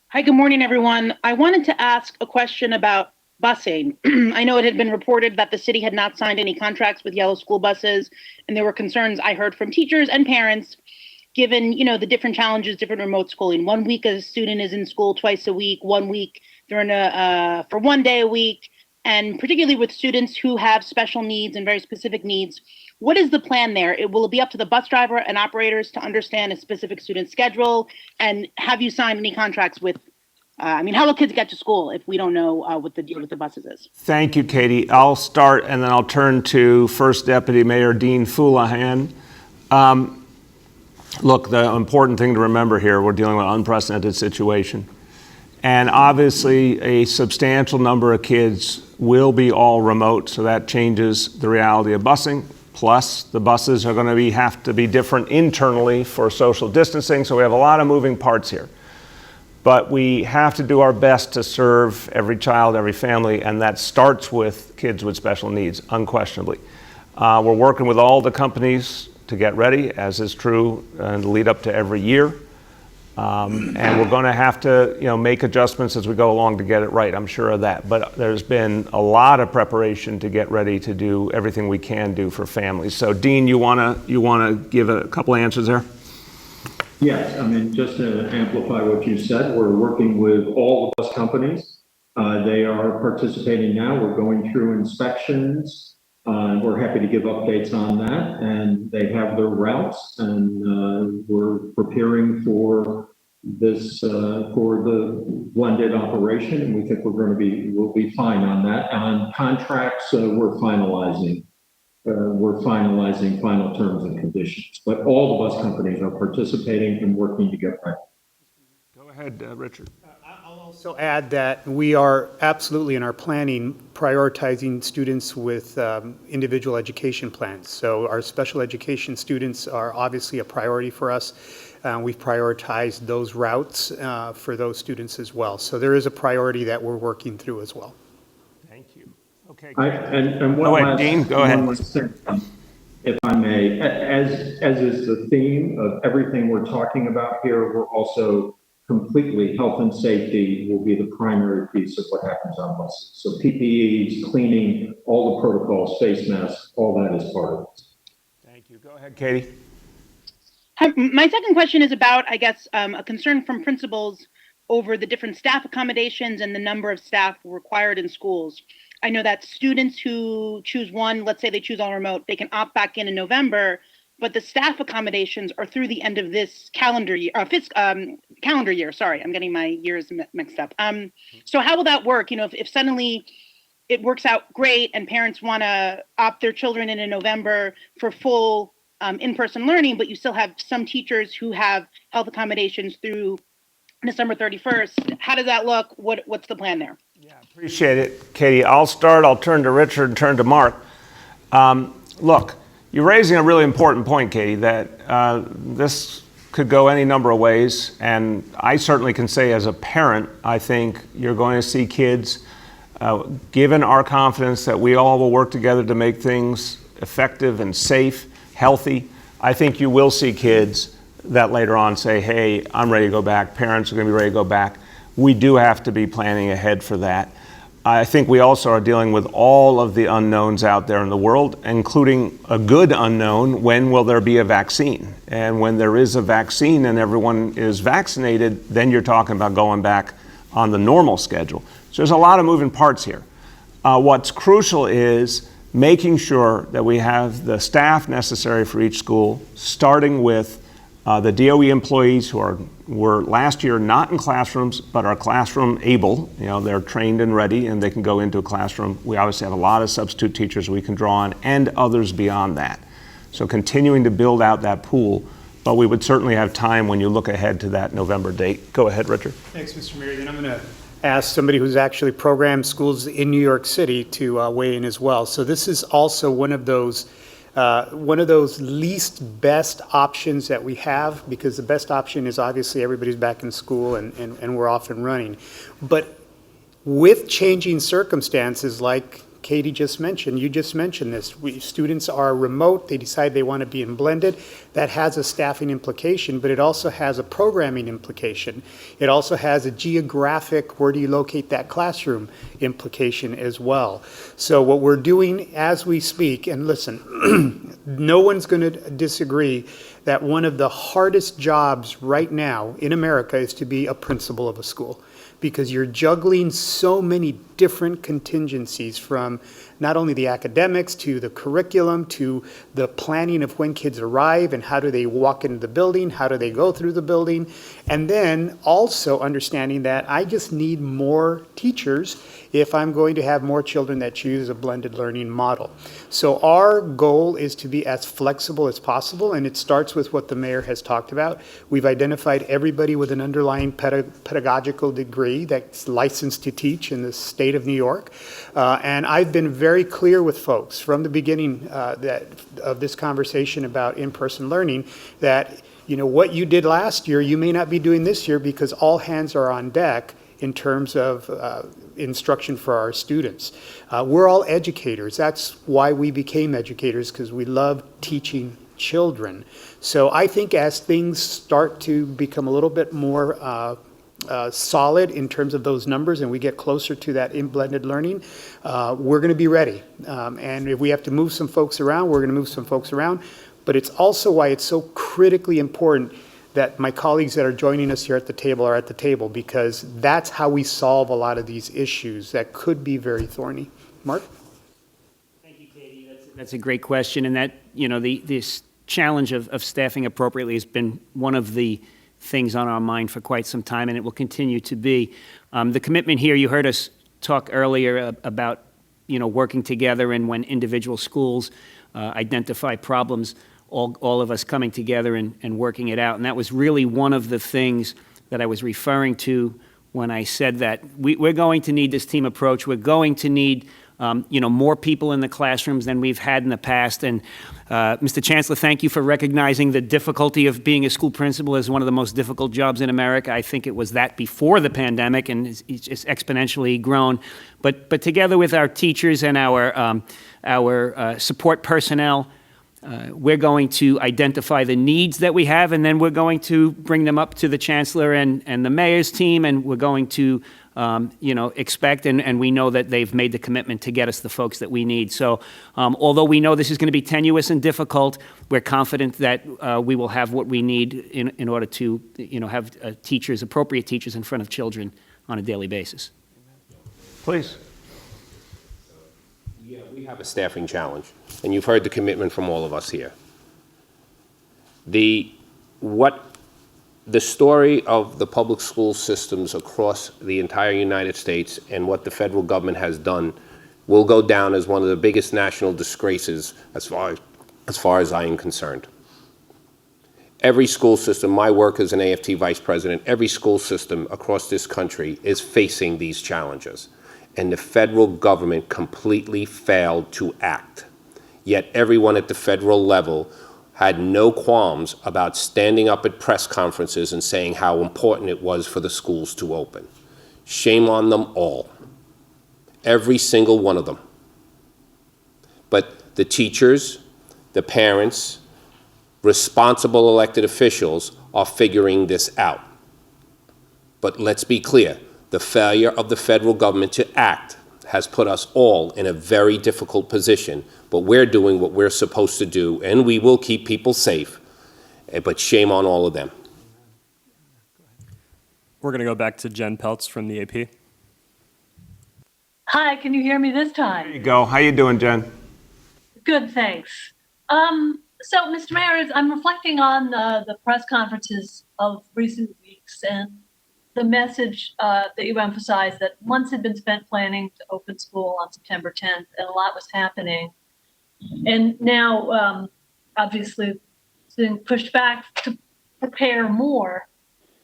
Hi, good morning, everyone. I wanted to ask a question about busing. I know it had been reported that the city had not signed any contracts with yellow school buses, and there were concerns I heard from teachers and parents, given, the different challenges, different remote schooling. 1 week a student is in school twice a week, 1 week they're for 1 day a week, and particularly with students who have special needs and very specific needs. What is the plan there? Will it be up to the bus driver and operators to understand a specific student schedule? And have you signed any contracts with how will kids get to school if we don't know what the deal with the buses is? Thank you, Katie. I'll start and then I'll turn to First Deputy Mayor Dean Fulahan. Look, the important thing to remember here, we're dealing with an unprecedented situation. And obviously a substantial number of kids will be all remote, so that changes the reality of busing. Plus, the buses are going to have to be different internally for social distancing, so we have a lot of moving parts here. But we have to do our best to serve every child, every family, and that starts with kids with special needs, unquestionably. We're working with all the companies to get ready, as is true in the lead up to every year. And we're going to have to, make adjustments as we go along to get it right. I'm sure of that. But there's been a lot of preparation to get ready to do everything we can do for families. So, Dean, you want to give a couple answers there? Yes, I mean, just to amplify what you said, we're working with all the bus companies. They are participating now. We're going through inspections. We're happy to give updates on that, and they have their routes, and we're preparing for this for the blended operation, and we think we'll be fine on that. On contracts, we're finalizing final terms and conditions, but all the bus companies are participating and working to get ready. Go ahead, Richard. I'll also add that we are absolutely in our planning prioritizing students with individual education plans. So our special education students are obviously a priority for us. We've prioritized those routes for those students as well. So there is a priority that we're working through as well. Thank you. Okay. And Go ahead, Dean. Go ahead. one last thing, if I may, as is the theme of everything we're talking about here, we're also completely health and safety will be the primary piece of what happens on buses. So PPEs, cleaning, all the protocols, face masks, all that is part of it. Thank you. Go ahead, Katie. Hi, my second question is about, I guess, a concern from principals over the different staff accommodations and the number of staff required in schools. I know that students who choose one, let's say they choose all remote, they can opt back in November, but the staff accommodations are through the end of this calendar year, calendar year. Sorry, I'm getting my years mixed up. So how will that work? You know, if suddenly it works out great and parents want to opt their children in November for full in-person learning, but you still have some teachers who have health accommodations through December 31st. How does that look? What's the plan there? Yeah, appreciate it, Katie. I'll start. I'll turn to Richard and turn to Mark. Look, you're raising a really important point, Katie, that this could go any number of ways. And I certainly can say as a parent, I think you're going to see kids, given our confidence that we all will work together to make things effective and safe, healthy. I think you will see kids that later on say, hey, I'm ready to go back. Parents are going to be ready to go back. We do have to be planning ahead for that. I think we also are dealing with all of the unknowns out there in the world, including a good unknown, when will there be a vaccine? And when there is a vaccine and everyone is vaccinated, then you're talking about going back on the normal schedule. So there's a lot of moving parts here. What's crucial is making sure that we have the staff necessary for each school, starting with the DOE employees who were last year not in classrooms, but are classroom able. You know, they're trained and ready and they can go into a classroom. We obviously have a lot of substitute teachers we can draw on and others beyond that. So continuing to build out that pool, but we would certainly have time when you look ahead to that November date. Go ahead, Richard. Thanks, Mr. Mayor. Then I'm going to ask somebody who's actually programmed schools in New York City to weigh in as well. So this is also one of those least best options that we have, because the best option is obviously everybody's back in school and we're off and running. But with changing circumstances like Katie just mentioned, you just mentioned this, students are remote, they decide they want to be in blended, that has a staffing implication, but it also has a programming implication. It also has a geographic, where do you locate that classroom implication as well. So what we're doing as we speak, and listen, no one's going to disagree that one of the hardest jobs right now in America is to be a principal of a school, because you're juggling so many different contingencies, from not only the academics to the curriculum to the planning of when kids arrive and how do they walk into the building, how do they go through the building, and then also understanding that I just need more teachers if I'm going to have more children that choose a blended learning model. So our goal is to be as flexible as possible, and it starts with what the mayor has talked about. We've identified everybody with an underlying pedagogical degree that's licensed to teach in the state of New York. And I've been very clear with folks from the beginning of this conversation about in-person learning that, you know, what you did last year, you may not be doing this year, because all hands are on deck in terms of instruction for our students. We're all educators. That's why we became educators, because we love teaching children. So I think as things start to become a little bit more solid in terms of those numbers and we get closer to that in blended learning, we're going to be ready. And if we have to move some folks around, we're going to move some folks around. But it's also why it's so critically important that my colleagues that are joining us here at the table are at the table, because that's how we solve a lot of these issues that could be very thorny. Mark? Thank you, Katie. That's a great question, and that, this challenge of staffing appropriately has been one of the things on our mind for quite some time, and it will continue to be. The commitment here, you heard us talk earlier about, working together, and when individual schools identify problems, all of us coming together and working it out. And that was really one of the things that I was referring to when I said that we're going to need this team approach. We're going to need more people in the classrooms than we've had in the past. And Mr. Chancellor, thank you for recognizing the difficulty of being a school principal as one of the most difficult jobs in America. I think it was that before the pandemic, and it's just exponentially grown. But together with our teachers and our support personnel, we're going to identify the needs that we have, and then we're going to bring them up to the Chancellor and the Mayor's team, and we're going to expect, and we know that they've made the commitment to get us the folks that we need. So although we know this is going to be tenuous and difficult, we're confident that we will have what we need in order to have appropriate teachers in front of children on a daily basis. Please. Yeah, we have a staffing challenge, and you've heard the commitment from all of us here. The story of the public school systems across the entire United States and what the federal government has done will go down as one of the biggest national disgraces as far as I am concerned. Every school system, my work as an AFT vice president, every school system across this country is facing these challenges. And the federal government completely failed to act. Yet everyone at the federal level had no qualms about standing up at press conferences and saying how important it was for the schools to open. Shame on them all. Every single one of them. But the teachers, the parents, responsible elected officials are figuring this out. But let's be clear. The failure of the federal government to act has put us all in a very difficult position, but we're doing what we're supposed to do, and we will keep people safe, but shame on all of them. We're going to go back to Jen Peltz from the AP. Hi, can you hear me this time? There you go. How you doing, Jen? Good, thanks. So, Mr. Mayor, I'm reflecting on the press conferences of recent weeks and the message that you emphasized that months had been spent planning to open school on September 10th, and a lot was happening. And now, obviously, it's being pushed back to prepare more.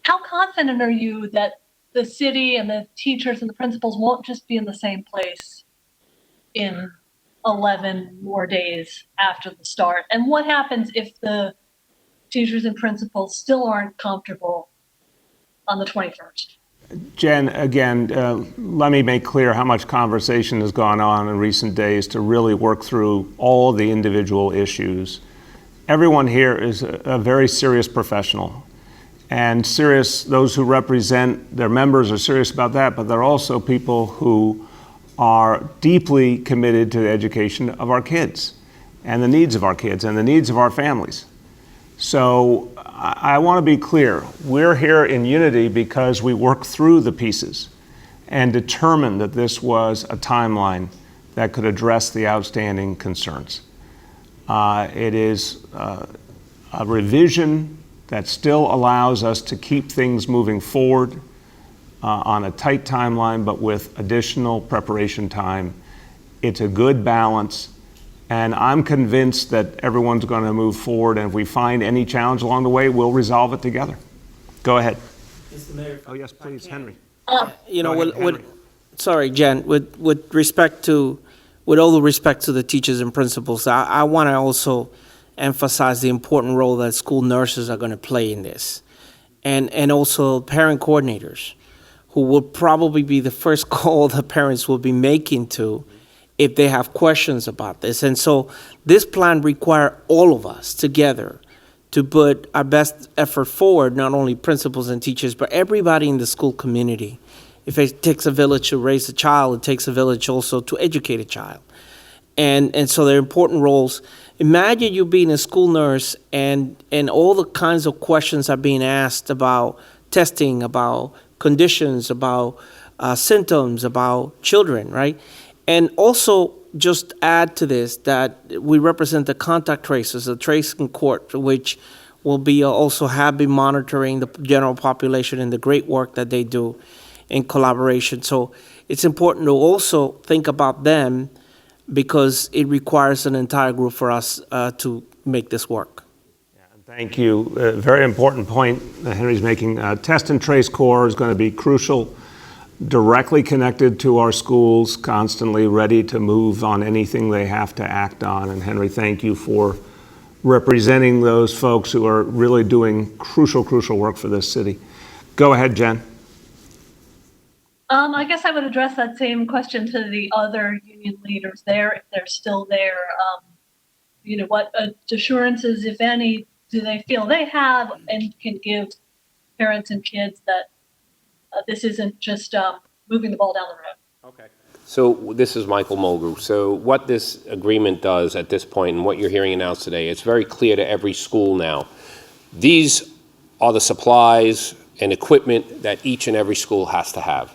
How confident are you that the city and the teachers and the principals won't just be in the same place in 11 more days after the start? And what happens if the teachers and principals still aren't comfortable on the 21st? Jen, again, let me make clear how much conversation has gone on in recent days to really work through all the individual issues. Everyone here is a very serious professional, and serious, those who represent their members are serious about that, but they're also people who are deeply committed to the education of our kids and the needs of our kids and the needs of our families. So I want to be clear, we're here in unity because we worked through the pieces and determined that this was a timeline that could address the outstanding concerns. It is a revision that still allows us to keep things moving forward on a tight timeline, but with additional preparation time. It's a good balance. And I'm convinced that everyone's going to move forward, and if we find any challenge along the way, we'll resolve it together. Go ahead. Mr. Mayor, oh, yes, please, Henry. Sorry, Jen, with all the respect to the teachers and principals, I want to also emphasize the important role that school nurses are going to play in this, and also parent coordinators, who will probably be the first call the parents will be making to if they have questions about this. And so this plan requires all of us together to put our best effort forward, not only principals and teachers, but everybody in the school community. If it takes a village to raise a child, it takes a village also to educate a child. And so they're important roles. Imagine you being a school nurse and all the kinds of questions are being asked about testing, about conditions, about symptoms, about children, right? And also just add to this that we represent the contact tracers, the tracing court, which will be also have been monitoring the general population and the great work that they do in collaboration. So it's important to also think about them because it requires an entire group for us to make this work. Thank you. Very important point that Henry's making. Test and Trace Corps is going to be crucial, directly connected to our schools, constantly ready to move on anything they have to act on. And Henry, thank you for representing those folks who are really doing crucial work for this city. Go ahead, Jen. I guess I would address that same question to the other union leaders there, if they're still there. What assurances, if any, do they feel they have and can give parents and kids that this isn't just moving the ball down the road? Okay. So this is Michael Mulgrew. So what this agreement does at this point and what you're hearing announced today, it's very clear to every school now. These are the supplies and equipment that each and every school has to have.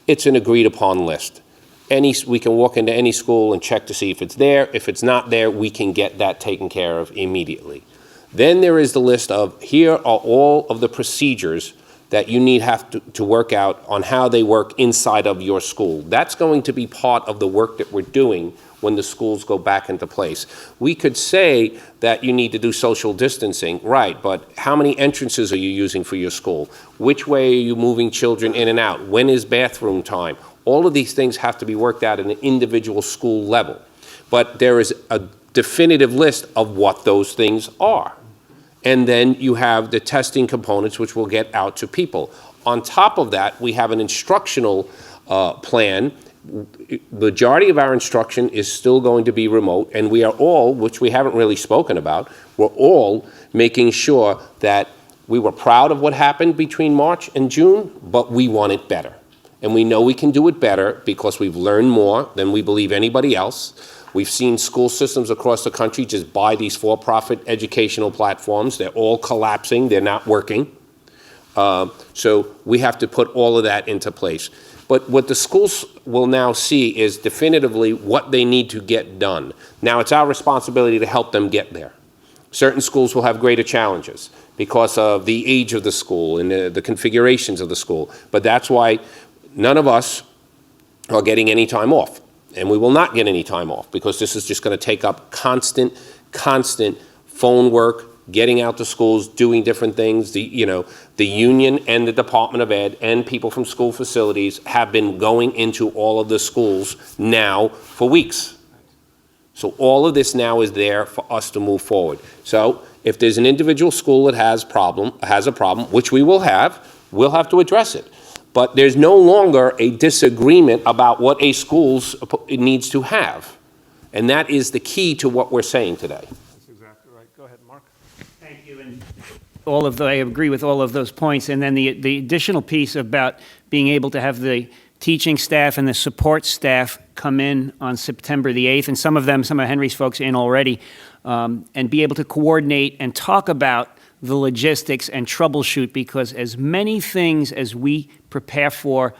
It's an agreed upon list. We can walk into any school and check to see if it's there. If it's not there, we can get that taken care of immediately. Then there is the list of here are all of the procedures that you have to work out on how they work inside of your school. That's going to be part of the work that we're doing when the schools go back into place. We could say that you need to do social distancing, right, but how many entrances are you using for your school? Which way are you moving children in and out? When is bathroom time? All of these things have to be worked out at an individual school level. But there is a definitive list of what those things are. And then you have the testing components, which will get out to people. On top of that, we have an instructional plan. Majority of our instruction is still going to be remote, and we are all, which we haven't really spoken about, we're all making sure that we were proud of what happened between March and June, but we want it better. And we know we can do it better because we've learned more than we believe anybody else. We've seen school systems across the country just buy these for-profit educational platforms. They're all collapsing. They're not working. So we have to put all of that into place. But what the schools will now see is definitively what they need to get done. Now, it's our responsibility to help them get there. Certain schools will have greater challenges because of the age of the school and the configurations of the school. But that's why none of us are getting any time off. And we will not get any time off because this is just going to take up constant phone work, getting out to schools, doing different things. The union and the Department of Ed and people from school facilities have been going into all of the schools now for weeks. So all of this now is there for us to move forward. So if there's an individual school that has a problem, which we will have, we'll have to address it. But there's no longer a disagreement about what a school needs to have. And that is the key to what we're saying today. That's exactly right. Go ahead, Mark. Thank you. And I agree with all of those points. And then the additional piece about being able to have the teaching staff and the support staff come in on September the 8th, and some of Henry's folks in already, and be able to coordinate and talk about the logistics and troubleshoot, because as many things as we prepare for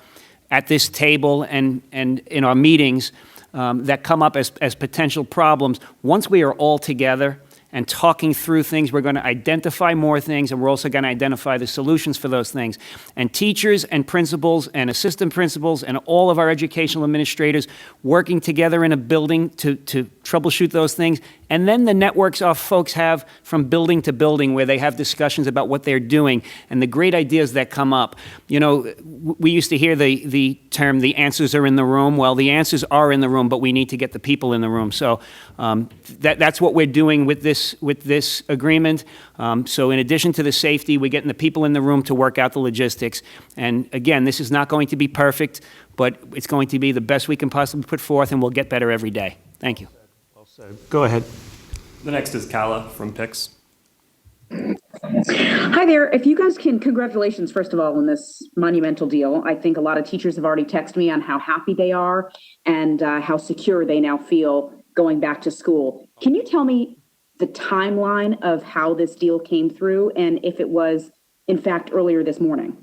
at this table and in our meetings that come up as potential problems, once we are all together and talking through things, we're going to identify more things, and we're also going to identify the solutions for those things. And teachers and principals and assistant principals and all of our educational administrators working together in a building to troubleshoot those things. And then the networks our folks have from building to building where they have discussions about what they're doing and the great ideas that come up. You know, we used to hear the term, the answers are in the room. Well, the answers are in the room, but we need to get the people in the room. So that's what we're doing with this agreement. So in addition to the safety, we're getting the people in the room to work out the logistics. And again, this is not going to be perfect, but it's going to be the best we can possibly put forth, and we'll get better every day. Thank you. Well said. Go ahead. The next is Kala from PICS. Hi there. If you guys can, congratulations, first of all, on this monumental deal. I think a lot of teachers have already texted me on how happy they are and how secure they now feel going back to school. Can you tell me the timeline of how this deal came through and if it was, in fact, earlier this morning?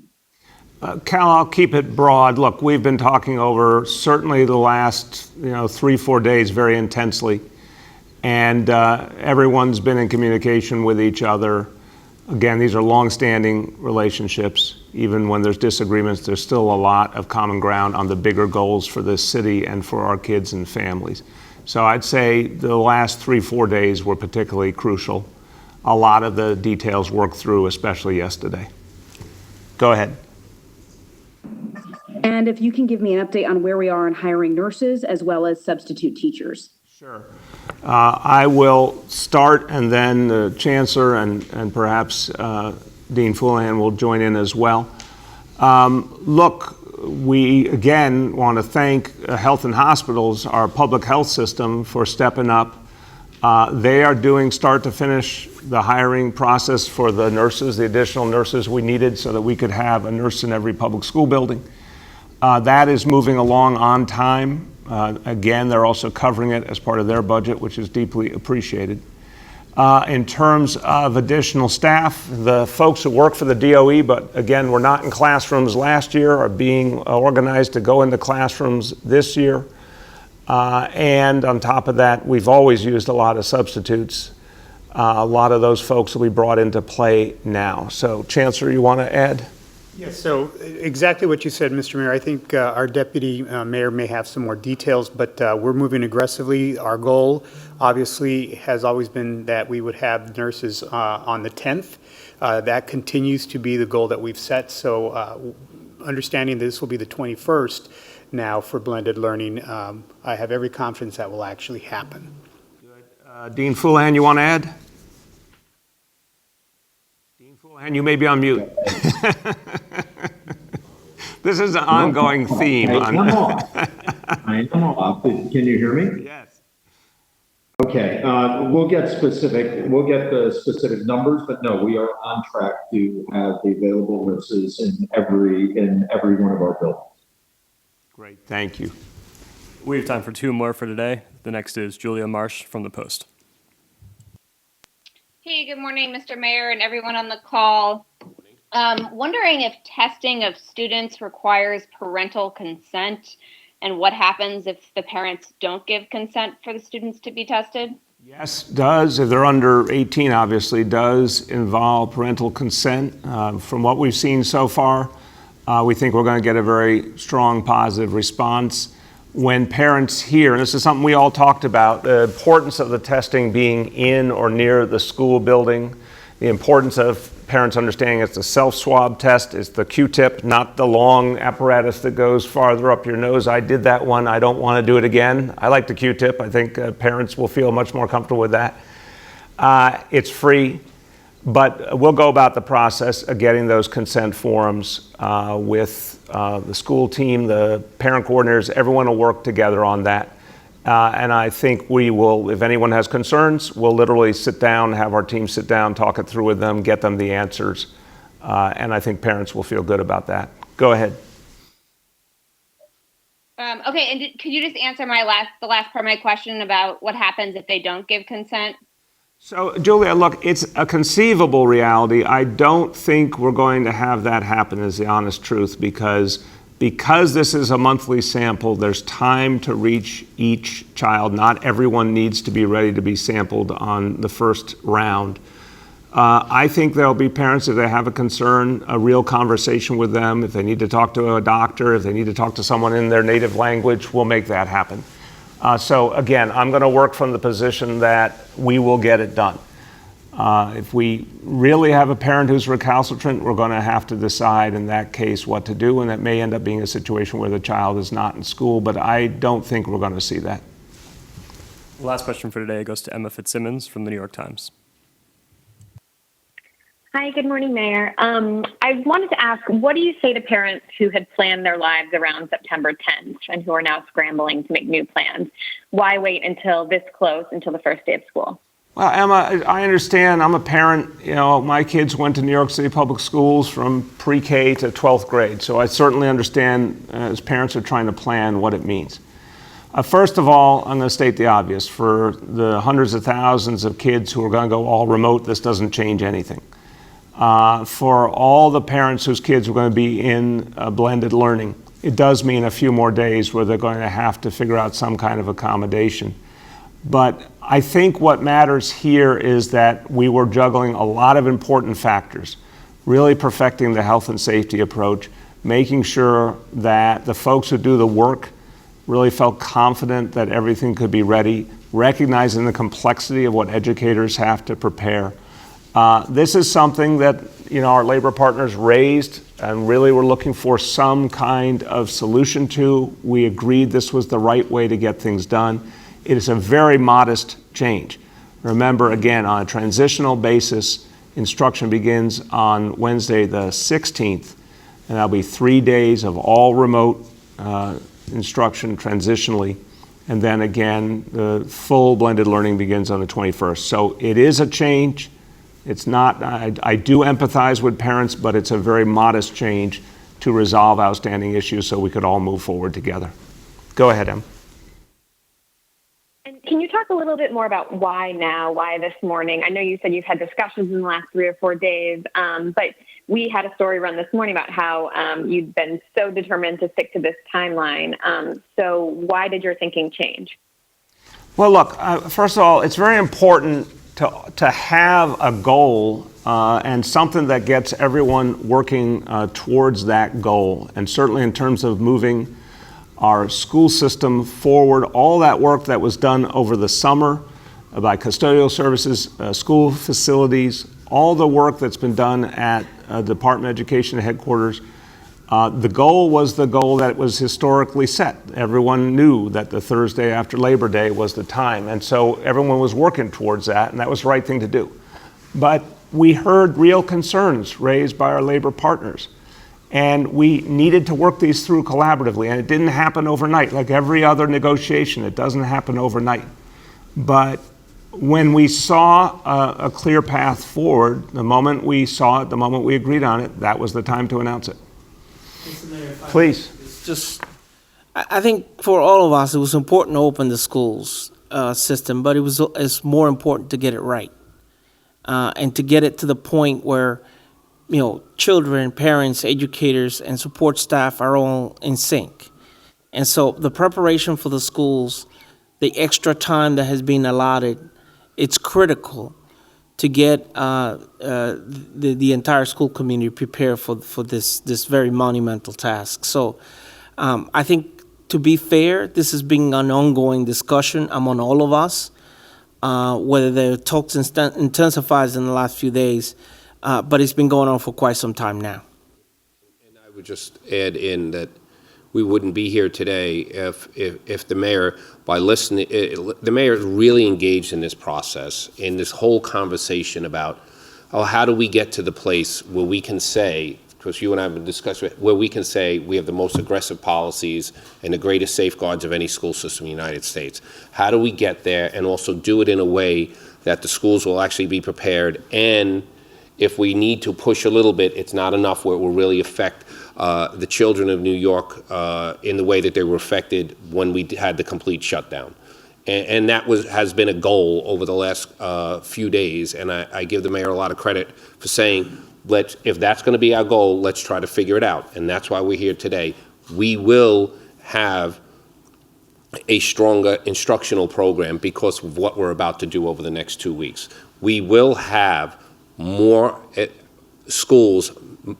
Cal, I'll keep it broad. Look, we've been talking over certainly the last 3-4 days very intensely, and everyone's been in communication with each other. Again, these are long-standing relationships. Even when there's disagreements, there's still a lot of common ground on the bigger goals for this city and for our kids and families. So I'd say the last 3-4 days were particularly crucial. A lot of the details worked through, especially yesterday. Go ahead. And if you can give me an update on where we are in hiring nurses as well as substitute teachers. Sure. I will start, and then the Chancellor and perhaps Dean Fullahan will join in as well. Look, we again want to thank Health and Hospitals, our public health system, for stepping up. They are doing start to finish the hiring process for the nurses, the additional nurses we needed so that we could have a nurse in every public school building. That is moving along on time. Again, they're also covering it as part of their budget, which is deeply appreciated. In terms of additional staff, the folks who work for the DOE, but again, were not in classrooms last year, are being organized to go into classrooms this year. And on top of that, we've always used a lot of substitutes. A lot of those folks will be brought into play now. So, Chancellor, you want to add? Yes, so exactly what you said, Mr. Mayor. I think our deputy mayor may have some more details, but we're moving aggressively. Our goal, obviously, has always been that we would have nurses on the 10th. That continues to be the goal that we've set. So understanding this will be the 21st now for blended learning, I have every confidence that will actually happen. Good. Dean Fullahan, you want to add? And you may be on mute. This is an ongoing theme. I am off. Can you hear me? Yes. Okay. We'll get the specific numbers, but no, we are on track to have the available nurses in every one of our buildings. Great. Thank you. We have time for 2 more for today. The next is Julia Marsh from The Post. Hey, good morning, Mr. Mayor and everyone on the call. Wondering if testing of students requires parental consent and what happens if the parents don't give consent for the students to be tested? Yes, does. If they're under 18, obviously, does involve parental consent. From what we've seen so far, we think we're going to get a very strong positive response. When parents hear, and this is something we all talked about, the importance of the testing being in or near the school building, the importance of parents understanding it's a self-swab test, it's the Q-tip, not the long apparatus that goes farther up your nose. I did that one, I don't want to do it again. I like the Q-tip, I think parents will feel much more comfortable with that. It's free, but we'll go about the process of getting those consent forms with the school team, the parent coordinators, everyone will work together on that. And I think we will, if anyone has concerns, we'll literally sit down, have our team sit down, talk it through with them, get them the answers. And I think parents will feel good about that. Go ahead. Okay, and could you just answer the last part of my question about what happens if they don't give consent? So, Julia, look, it's a conceivable reality. I don't think we're going to have that happen, is the honest truth, because this is a monthly sample, there's time to reach each child. Not everyone needs to be ready to be sampled on the first round. I think there'll be parents, if they have a concern, a real conversation with them. If they need to talk to a doctor, if they need to talk to someone in their native language, we'll make that happen. So again, I'm going to work from the position that we will get it done. If we really have a parent who's recalcitrant, we're going to have to decide in that case what to do, and that may end up being a situation where the child is not in school, but I don't think we're going to see that. The last question for today goes to Emma Fitzsimmons from the New York Times. Hi, good morning, Mayor. I wanted to ask, what do you say to parents who had planned their lives around September 10th and who are now scrambling to make new plans? Why wait until this close, until the first day of school? Well, Emma, I understand. I'm a parent. My kids went to New York City public schools from pre-K to 12th grade. So I certainly understand as parents are trying to plan what it means. First of all, I'm going to state the obvious. For the hundreds of thousands of kids who are going to go all remote, this doesn't change anything. For all the parents whose kids are going to be in blended learning, it does mean a few more days where they're going to have to figure out some kind of accommodation. But I think what matters here is that we were juggling a lot of important factors, really perfecting the health and safety approach, making sure that the folks who do the work really felt confident that everything could be ready, recognizing the complexity of what educators have to prepare. This is something that our labor partners raised and really were looking for some kind of solution to. We agreed this was the right way to get things done. It is a very modest change. Remember, again, on a transitional basis, instruction begins on Wednesday the 16th, and that'll be 3 days of all remote instruction transitionally, and then again, the full blended learning begins on the 21st. So it is a change. It's not, I do empathize with parents, but it's a very modest change to resolve outstanding issues so we could all move forward together. Go ahead, Em. And can you talk a little bit more about why now, why this morning? I know you said you've had discussions in the last 3 or 4 days, but we had a story run this morning about how you'd been so determined to stick to this timeline. So why did your thinking change? Well, look, first of all, it's very important to have a goal and something that gets everyone working towards that goal. And certainly in terms of moving our school system forward, all that work that was done over the summer by custodial services, school facilities, all the work that's been done at Department of Education headquarters, the goal was the goal that was historically set. Everyone knew that the Thursday after Labor Day was the time, and so everyone was working towards that, and that was the right thing to do. But we heard real concerns raised by our labor partners, and we needed to work these through collaboratively, and it didn't happen overnight. Like every other negotiation, it doesn't happen overnight. But when we saw a clear path forward, the moment we saw it, the moment we agreed on it, that was the time to announce it. Please. I think for all of us, it was important to open the schools system, but it's more important to get it right and to get it to the point where children, parents, educators, and support staff are all in sync. And so the preparation for the schools, the extra time that has been allotted, it's critical to get the entire school community prepared for this very monumental task. So I think, to be fair, this has been an ongoing discussion among all of us, whether the talks intensifies in the last few days, but it's been going on for quite some time now. And I would just add in that we wouldn't be here today if the mayor, by listening, the mayor is really engaged in this process, in this whole conversation about, how do we get to the place where we can say, because you and I have been discussing, where we can say we have the most aggressive policies and the greatest safeguards of any school system in the United States. How do we get there and also do it in a way that the schools will actually be prepared, and if we need to push a little bit, it's not enough where it will really affect the children of New York in the way that they were affected when we had the complete shutdown. And that has been a goal over the last few days, and I give the mayor a lot of credit for saying, if that's going to be our goal, let's try to figure it out. And that's why we're here today. We will have a stronger instructional program because of what we're about to do over the next 2 weeks. We will have more schools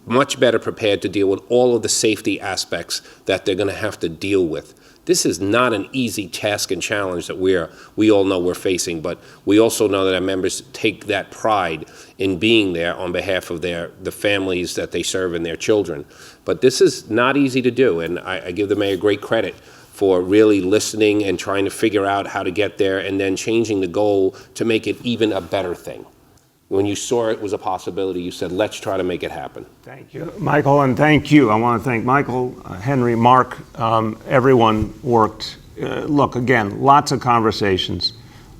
much better prepared to deal with all of the safety aspects that they're going to have to deal with. This is not an easy task and challenge that we all know we're facing, but we also know that our members take that pride in being there on behalf of the families that they serve and their children. But this is not easy to do, and I give the mayor great credit for really listening and trying to figure out how to get there and then changing the goal to make it even a better thing. When you saw it was a possibility, you said, let's try to make it happen. Thank you, Michael, and thank you. I want to thank Michael, Henry, Mark, everyone worked. Look, again, lots of conversations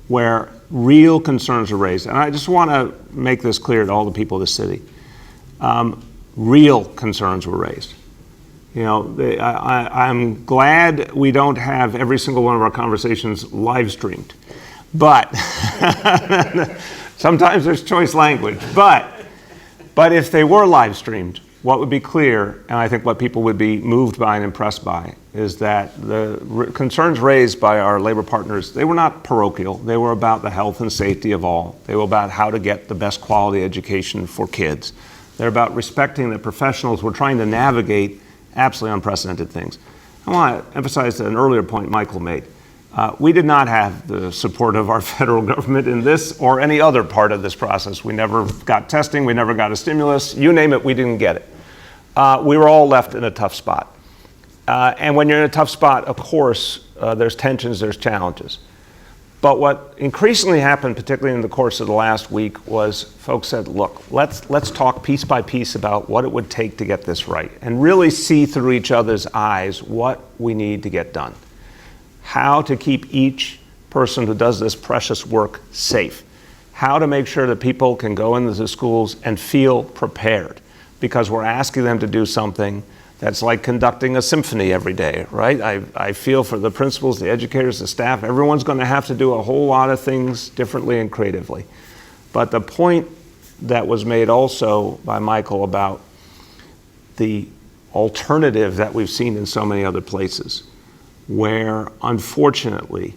where real concerns are raised. And I just want to make this clear to all the people of the city. Real concerns were raised. You know, I'm glad we don't have every single one of our conversations live streamed, but sometimes there's choice language. But if they were live streamed, what would be clear, and I think what people would be moved by and impressed by, is that the concerns raised by our labor partners, they were not parochial. They were about the health and safety of all. They were about how to get the best quality education for kids. They're about respecting that professionals were trying to navigate absolutely unprecedented things. I want to emphasize an earlier point Michael made. We did not have the support of our federal government in this or any other part of this process. We never got testing, we never got a stimulus, you name it, we didn't get it. We were all left in a tough spot. And when you're in a tough spot, of course, there's tensions, there's challenges. But what increasingly happened, particularly in the course of the last week, was folks said, look, let's talk piece by piece about what it would take to get this right and really see through each other's eyes what we need to get done. How to keep each person who does this precious work safe. How to make sure that people can go into the schools and feel prepared, because we're asking them to do something that's like conducting a symphony every day, right? I feel for the principals, the educators, the staff, everyone's going to have to do a whole lot of things differently and creatively. But the point that was made also by Michael about the alternative that we've seen in so many other places, where unfortunately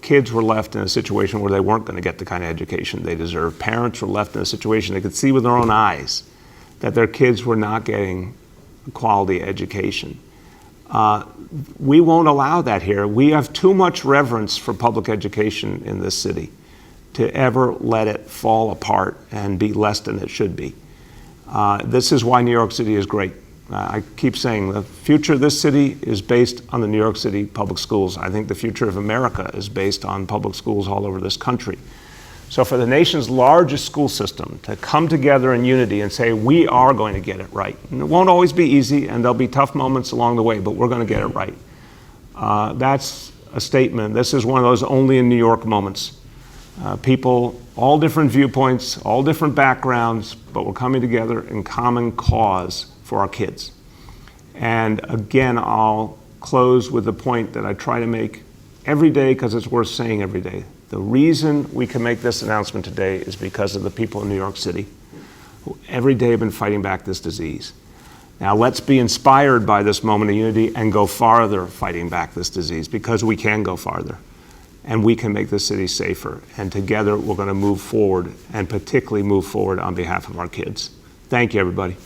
kids were left in a situation where they weren't going to get the kind of education they deserve. Parents were left in a situation they could see with their own eyes that their kids were not getting quality education. We won't allow that here. We have too much reverence for public education in this city to ever let it fall apart and be less than it should be. This is why New York City is great. I keep saying the future of this city is based on the New York City public schools. I think the future of America is based on public schools all over this country. So for the nation's largest school system to come together in unity and say, we are going to get it right. And it won't always be easy, and there'll be tough moments along the way, but we're going to get it right. That's a statement. This is one of those only in New York moments. People, all different viewpoints, all different backgrounds, but we're coming together in common cause for our kids. And again, I'll close with the point that I try to make every day because it's worth saying every day. The reason we can make this announcement today is because of the people in New York City who every day have been fighting back this disease. Now let's be inspired by this moment of unity and go farther fighting back this disease, because we can go farther and we can make this city safer. And together we're going to move forward, and particularly move forward on behalf of our kids. Thank you, everybody.